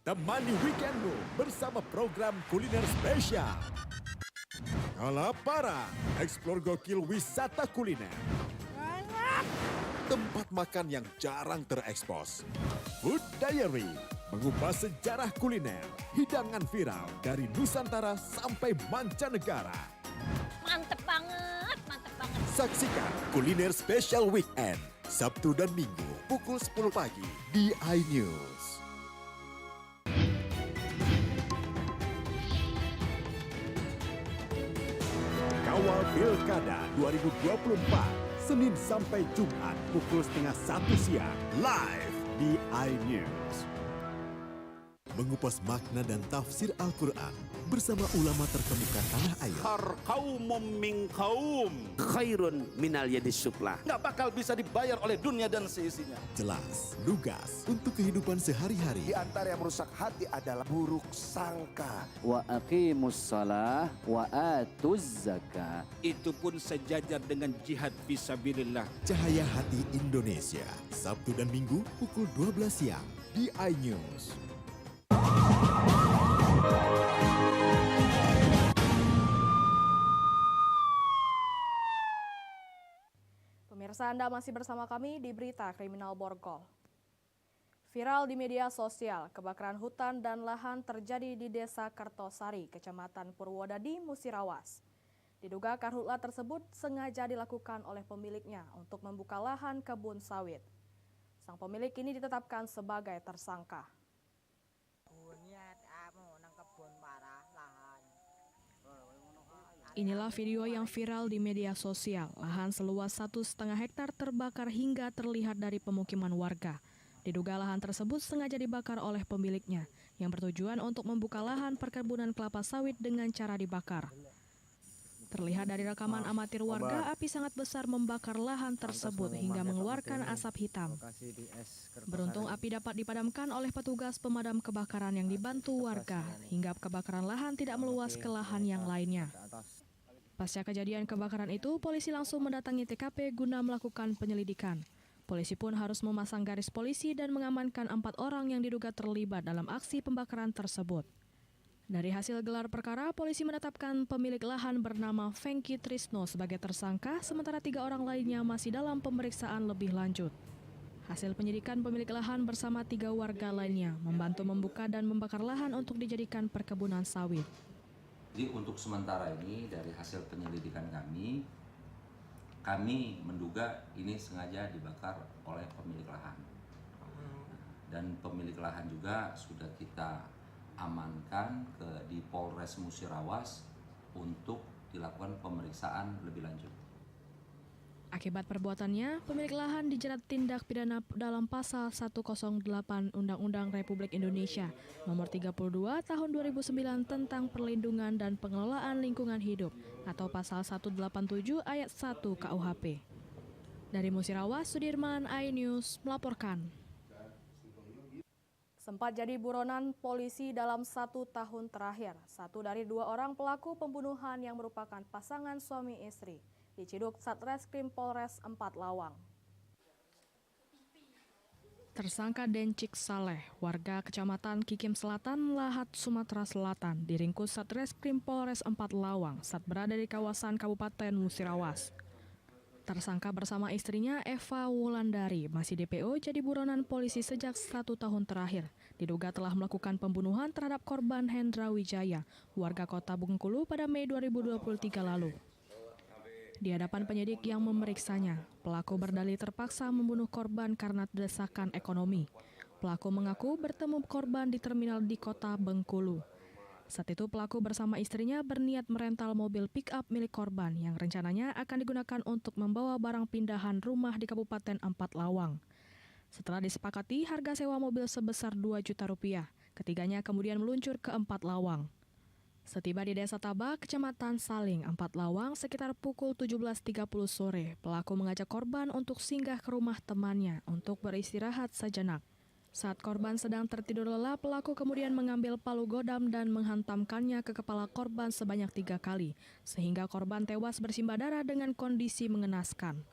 Temani weekendmu bersama program kuliner spesial. Kalaparan, eksplor gokil wisata kuliner. Tempat makan yang jarang terekspos. Food Diary, mengupas sejarah kuliner, hidangan viral dari Nusantara sampai mancanegara. Mantep banget, mantep banget. Saksikan Kuliner Spesial Weekend, Sabtu dan Minggu pukul 10 pagi di iNews. Kawal Pilkada 2024, Senin sampai Jumat pukul 12:30 siang, live di iNews. Mengupas makna dan tafsir Al-Quran bersama ulama terkemuka tanah air. Kaumum min kaum khairun minal yadis suflah. Nggak bakal bisa dibayar oleh dunia dan seisinya. Jelas, lugas untuk kehidupan sehari-hari. Di antara yang merusak hati adalah buruk sangka. Wa aqimus shalah wa atuz zakah. Itu pun sejajar dengan jihad fisabilillah. Cahaya Hati Indonesia, Sabtu dan Minggu pukul 12 siang di iNews. Pemirsa, Anda masih bersama kami di Berita Kriminal Borgol. Viral di media sosial, kebakaran hutan dan lahan terjadi di Desa Kertosari, Kecamatan Purwodadi, Musirawas. Diduga karhutla tersebut sengaja dilakukan oleh pemiliknya untuk membuka lahan kebun sawit. Sang pemilik kini ditetapkan sebagai tersangka. Inilah video yang viral di media sosial. Lahan seluas 1,5 hektar terbakar hingga terlihat dari pemukiman warga. Diduga lahan tersebut sengaja dibakar oleh pemiliknya, yang bertujuan untuk membuka lahan perkebunan kelapa sawit dengan cara dibakar. Terlihat dari rekaman amatir warga, api sangat besar membakar lahan tersebut hingga mengeluarkan asap hitam. Beruntung api dapat dipadamkan oleh petugas pemadam kebakaran yang dibantu warga, hingga kebakaran lahan tidak meluas ke lahan yang lainnya. Pasca kejadian kebakaran itu, polisi langsung mendatangi TKP guna melakukan penyelidikan. Polisi pun harus memasang garis polisi dan mengamankan 4 orang yang diduga terlibat dalam aksi pembakaran tersebut. Dari hasil gelar perkara, polisi menetapkan pemilik lahan bernama Fengki Trisno sebagai tersangka, sementara 3 orang lainnya masih dalam pemeriksaan lebih lanjut. Hasil penyidikan pemilik lahan bersama 3 warga lainnya membantu membuka dan membakar lahan untuk dijadikan perkebunan sawit. Jadi untuk sementara ini dari hasil penyelidikan kami menduga ini sengaja dibakar oleh pemilik lahan. Dan pemilik lahan juga sudah kita amankan di Polres Musirawas untuk dilakukan pemeriksaan lebih lanjut. Akibat perbuatannya, pemilik lahan dijerat tindak pidana dalam Pasal 108 Undang-Undang Republik Indonesia Nomor 32 Tahun 2009 tentang Perlindungan dan Pengelolaan Lingkungan Hidup atau Pasal 187 Ayat 1 KUHP. Dari Musirawas, Sudirman, iNews melaporkan. Sempat jadi buronan polisi dalam 1 tahun terakhir. 1 dari 2 orang pelaku pembunuhan yang merupakan pasangan suami istri diciduk Satreskrim Polres 4 Lawang. Tersangka Dencik Saleh, warga Kecamatan Kikim Selatan, Lahat, Sumatera Selatan, diringkus Satreskrim Polres 4 Lawang saat berada di kawasan Kabupaten Musirawas. Tersangka bersama istrinya Eva Wulandari masih DPO jadi buronan polisi sejak 1 tahun terakhir. Diduga telah melakukan pembunuhan terhadap korban Hendra Wijaya, warga kota Bengkulu pada Mei 2023 lalu. Di hadapan penyidik yang memeriksanya, pelaku berdalih terpaksa membunuh korban karena desakan ekonomi. Pelaku mengaku bertemu korban di terminal di kota Bengkulu. Saat itu pelaku bersama istrinya berniat merental mobil pick-up milik korban yang rencananya akan digunakan untuk membawa barang pindahan rumah di Kabupaten 4 Lawang. Setelah disepakati harga sewa mobil sebesar 2 juta rupiah, ketiganya kemudian meluncur ke 4 Lawang. Setiba di Desa Tabak, Kecamatan Saling, 4 Lawang, sekitar pukul 17.30 sore, pelaku mengajak korban untuk singgah ke rumah temannya untuk beristirahat sejenak. Saat korban sedang tertidur lelap, pelaku kemudian mengambil palu godam dan menghantamkannya ke kepala korban sebanyak 3 kali, sehingga korban tewas bersimbah darah dengan kondisi mengenaskan.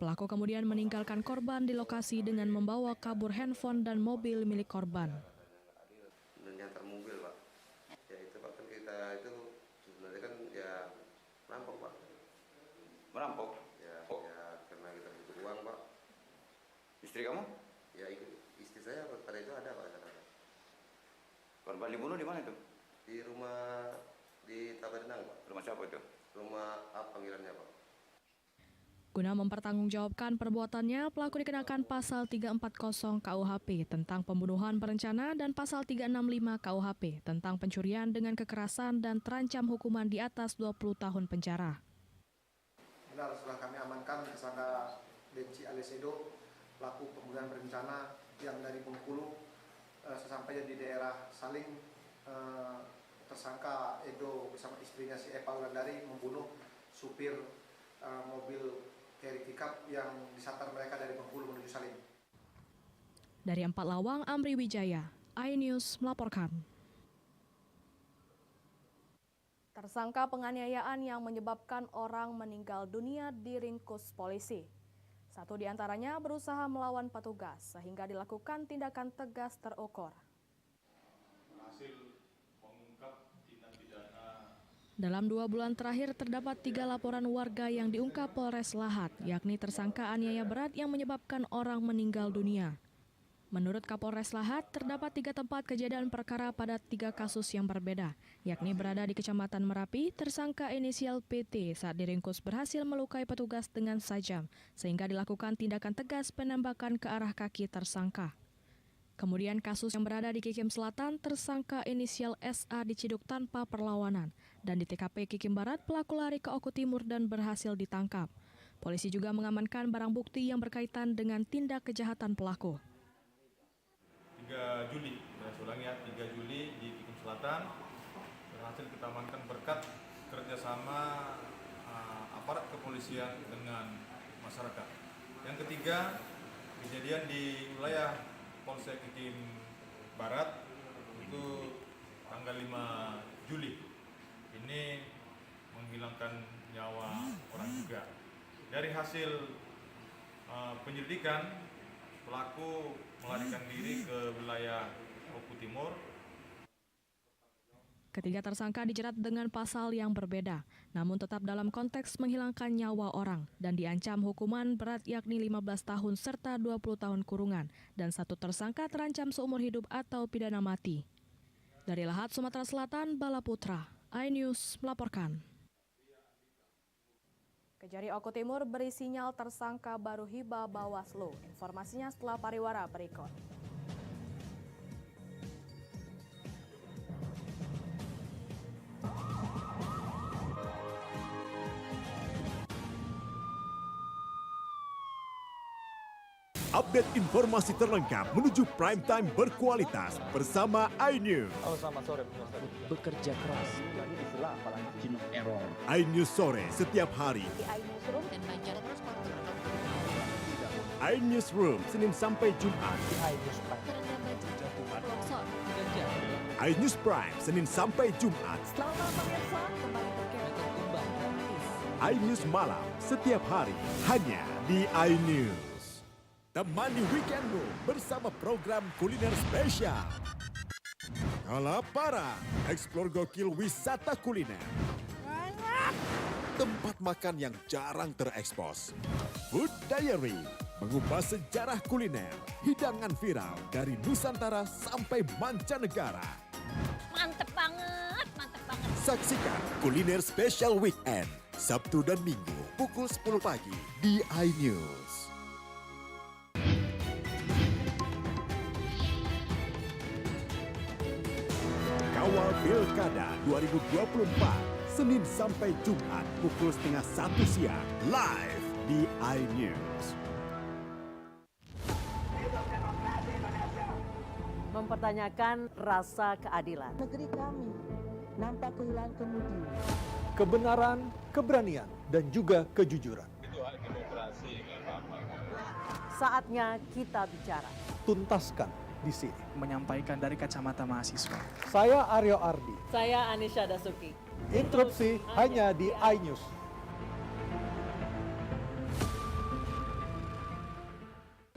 Pelaku kemudian meninggalkan korban di lokasi dengan membawa kabur handphone dan mobil milik korban. Menyantar mobil, Pak. Ya itu Pak, kan kita itu sebenarnya kan ya merampok, Pak. Merampok? Ya, ya karena kita butuh uang, Pak. Istri kamu? Ya istri saya pada itu ada, Pak. Korban dibunuh di mana itu? Di rumah di Tabadenang, Pak. Rumah siapa itu? Rumah apa panggilannya, Pak? Guna mempertanggungjawabkan perbuatannya, pelaku dikenakan pasal 340 KUHP tentang pembunuhan berencana dan pasal 365 KUHP tentang pencurian dengan kekerasan dan terancam hukuman di atas 20 tahun penjara. Benar, setelah kami amankan tersangka Denci alias Edo, pelaku pembunuhan berencana yang dari Bengkulu, sesampainya di daerah Saling, tersangka Edo bersama istrinya si Eva Wulandari membunuh supir mobil carry pickup yang disantar mereka dari Bengkulu menuju Saling. Dari 4 Lawang, Amri Wijaya, iNews melaporkan. Tersangka penganiayaan yang menyebabkan orang meninggal dunia diringkus polisi. 1 diantaranya berusaha melawan petugas sehingga dilakukan tindakan tegas terukur. Dalam 2 bulan terakhir terdapat 3 laporan warga yang diungkap Polres Lahat, yakni tersangka aniaya berat yang menyebabkan orang meninggal dunia. Menurut Kapolres Lahat, terdapat 3 tempat kejadian perkara pada 3 kasus yang berbeda, yakni berada di Kecamatan Merapi, tersangka inisial PT saat diringkus berhasil melukai petugas dengan sajam, sehingga dilakukan tindakan tegas penembakan ke arah kaki tersangka. Kemudian kasus yang berada di Kikim Selatan, tersangka inisial SA diciduk tanpa perlawanan, dan di TKP Kikim Barat, pelaku lari ke Oku Timur dan berhasil ditangkap. Polisi juga mengamankan barang bukti yang berkaitan dengan tindak kejahatan pelaku. 3 Juli, saya ulangi ya, 3 Juli di Kikim Selatan berhasil kita amankan berkat kerjasama aparat kepolisian dengan masyarakat. Yang ketiga, kejadian di wilayah Polsek Kikim Barat itu tanggal 5 Juli. Ini menghilangkan nyawa orang juga. Dari hasil penyelidikan, pelaku melarikan diri ke wilayah Oku Timur. Ketiga tersangka dijerat dengan pasal yang berbeda, namun tetap dalam konteks menghilangkan nyawa orang dan diancam hukuman berat yakni 15 tahun serta 20 tahun kurungan, dan 1 tersangka terancam seumur hidup atau pidana mati. Dari Lahat, Sumatera Selatan, Bala Putra, iNews melaporkan. Kejari Oku Timur beri sinyal tersangka baru hibah Bawaslu. Informasinya setelah pariwara berikut. Update informasi terlengkap menuju prime time berkualitas bersama iNews. Halo, selamat sore. Bekerja keras. Jadi istilah apalagi jenuh error. iNews sore setiap hari. Di iNewsroom dan Banjar terus iNewsroom Senin sampai Jumat. Di iNews Prime. iNews Prime Senin sampai Jumat. Selamat pemirsa, kembali berkembang gratis. iNews malam setiap hari hanya di iNews. Temani weekendmu bersama program kuliner spesial. Kalaparan, eksplor gokil wisata kuliner. Tempat makan yang jarang terekspos. Food Diary, mengupas sejarah kuliner, hidangan viral dari Nusantara sampai mancanegara. Mantep banget, mantep banget. Saksikan kuliner spesial weekend, Sabtu dan Minggu pukul 10 pagi di iNews. Kawal Pilkada 2024, Senin sampai Jumat pukul 12:30 siang, live di iNews. Mempertanyakan rasa keadilan. Negeri kami nampak kehilangan kemudi. Kebenaran, keberanian, dan juga kejujuran. Itu hak demokrasi, nggak apa-apa. Saatnya kita bicara. Tuntaskan di sini. Menyampaikan dari kacamata mahasiswa. Saya Aryo Ardi. Saya Anisha Dasuki. Interupsi hanya di iNews.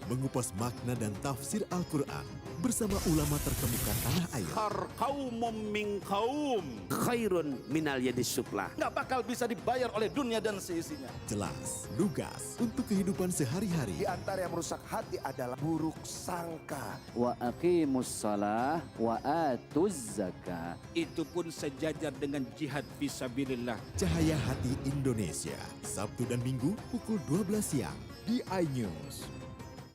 Mengupas makna dan tafsir Al-Quran bersama ulama terkemuka tanah air. Kaumum min kaum khairun minal yadis suflah. Nggak bakal bisa dibayar oleh dunia dan seisinya. Jelas, lugas untuk kehidupan sehari-hari. Di antara yang merusak hati adalah buruk sangka. Wa aqimus shalah wa atuz zakah. Itu pun sejajar dengan jihad fisabilillah. Cahaya Hati Indonesia, Sabtu dan Minggu pukul 12 siang di iNews.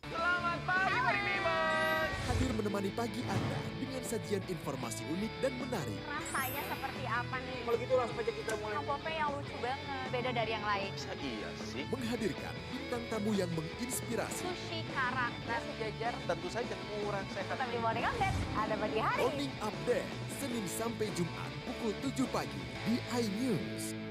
Selamat pagi, Beriman. Hadir menemani pagi Anda dengan sajian informasi unik dan menarik. Rasanya seperti apa nih? Kalau gitu langsung aja kita mulai. Kang Pope yang lucu banget, beda dari yang lain. Iya sih. Menghadirkan bintang tamu yang menginspirasi. Sushi Kara, nasi jajar. Tentu saja kurang sehat. Tetap di Morning Update, ada pagi hari. Morning Update, Senin sampai Jumat pukul 7 pagi di iNews.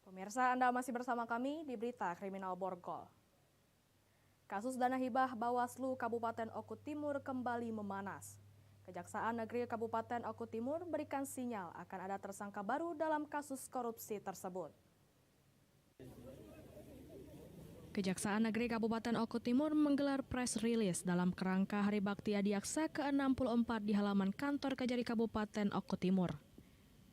Pemirsa, Anda masih bersama kami di Berita Kriminal Borgol. Kasus dana hibah Bawaslu Kabupaten Oku Timur kembali memanas. Kejaksaan Negeri Kabupaten Oku Timur berikan sinyal akan ada tersangka baru dalam kasus korupsi tersebut. Kejaksaan Negeri Kabupaten Oku Timur menggelar press release dalam kerangka Hari Bakti Adiaksa ke-64 di halaman kantor Kejari Kabupaten Oku Timur.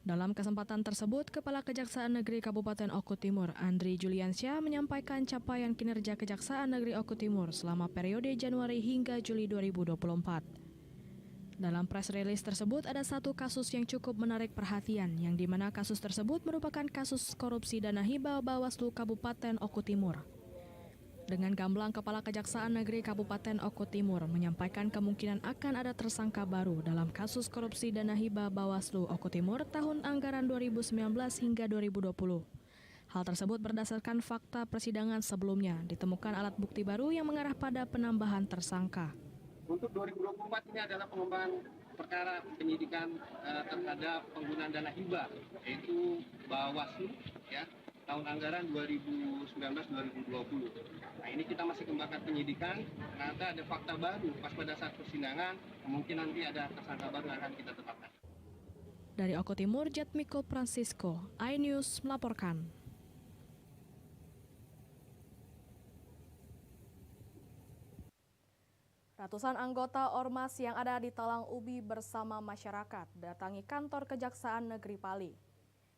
Dalam kesempatan tersebut, Kepala Kejaksaan Negeri Kabupaten Oku Timur, Andri Juliansyah, menyampaikan capaian kinerja Kejaksaan Negeri Oku Timur selama periode Januari hingga Juli 2024. Dalam press release tersebut ada satu kasus yang cukup menarik perhatian, yang dimana kasus tersebut merupakan kasus korupsi dana hibah Bawaslu Kabupaten Oku Timur. Dengan gamblang, Kepala Kejaksaan Negeri Kabupaten Oku Timur menyampaikan kemungkinan akan ada tersangka baru dalam kasus korupsi dana hibah Bawaslu Oku Timur tahun anggaran 2019 hingga 2020. Hal tersebut berdasarkan fakta persidangan sebelumnya, ditemukan alat bukti baru yang mengarah pada penambahan tersangka. Untuk 2024 ini adalah pengembangan perkara penyidikan terhadap penggunaan dana hibah, yaitu Bawaslu, ya, tahun anggaran 2019-2020. Nah, ini kita masih kembangkan penyidikan, ternyata ada fakta baru pas pada saat persidangan, mungkin nanti ada tersangka baru yang akan kita tetapkan. Dari Oku Timur, Jatmiko Francisco, iNews melaporkan. Ratusan anggota Ormas yang ada di Talang Ubi bersama masyarakat datangi kantor Kejaksaan Negeri Pali.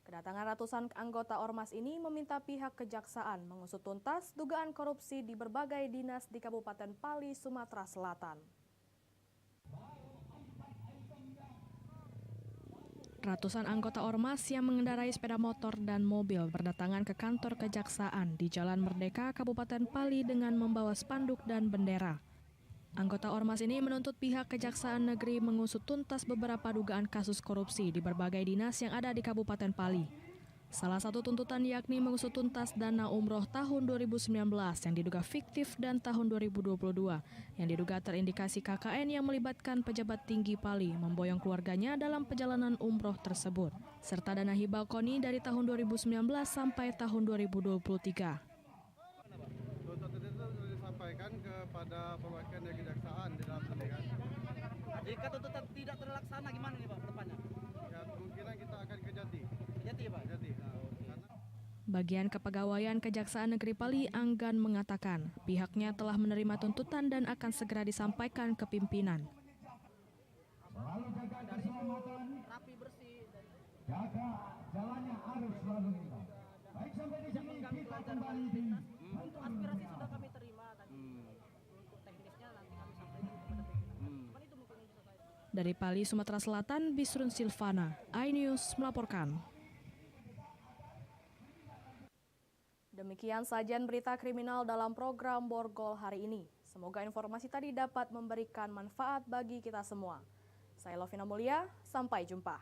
Kedatangan ratusan anggota Ormas ini meminta pihak Kejaksaan mengusut tuntas dugaan korupsi di berbagai dinas di Kabupaten Pali, Sumatera Selatan. Ratusan anggota Ormas yang mengendarai sepeda motor dan mobil berdatangan ke kantor Kejaksaan di Jalan Merdeka, Kabupaten Pali dengan membawa spanduk dan bendera. Anggota Ormas ini menuntut pihak Kejaksaan Negeri mengusut tuntas beberapa dugaan kasus korupsi di berbagai dinas yang ada di Kabupaten Pali. Salah satu tuntutan yakni mengusut tuntas dana umroh tahun 2019 yang diduga fiktif dan tahun 2022 yang diduga terindikasi KKN yang melibatkan pejabat tinggi Pali memboyong keluarganya dalam perjalanan umroh tersebut, serta dana hibah KONI dari tahun 2019 sampai tahun 2023. Disampaikan kepada perwakilan dari Kejaksaan di dalam sidang. Jika tuntutan tidak terlaksana gimana nih Pak depannya? Ya kemungkinan kita akan ke Jati. Jati Pak? Jati. Bagian Kepegawaian Kejaksaan Negeri Pali Anggan mengatakan pihaknya telah menerima tuntutan dan akan segera disampaikan ke pimpinan. Rapi bersih dan jaga jalannya arus lalu lintas. Baik sampai di sini kita kembali di untuk aspirasi sudah kami terima tadi. Untuk teknisnya nanti kami sampaikan kepada pimpinan. Cuman itu mungkin yang bisa saya. Dari Pali, Sumatera Selatan, Bisrun Silvana, iNews melaporkan. Demikian sajian berita kriminal dalam program Borgol hari ini. Semoga informasi tadi dapat memberikan manfaat bagi kita semua. Saya Lovina Mulia, sampai jumpa.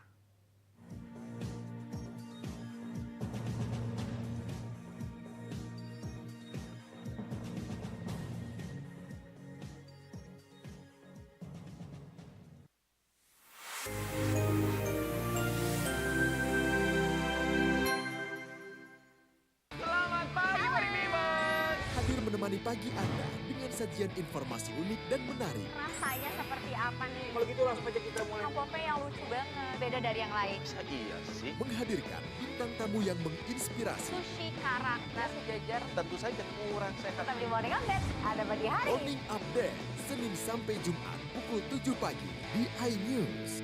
Menemani pagi Anda dengan sajian informasi unik dan menarik. Rasanya seperti apa nih? Kalau gitu langsung aja kita mulai. Kang Pope yang lucu banget, beda dari yang lain. Iya sih. Menghadirkan bintang tamu yang menginspirasi. Sushi Kara, nasi jajar. Tentu saja kurang sehat. Tetap di Morning Update, ada pagi hari. Morning Update, Senin sampai Jumat pukul 7 pagi di iNews.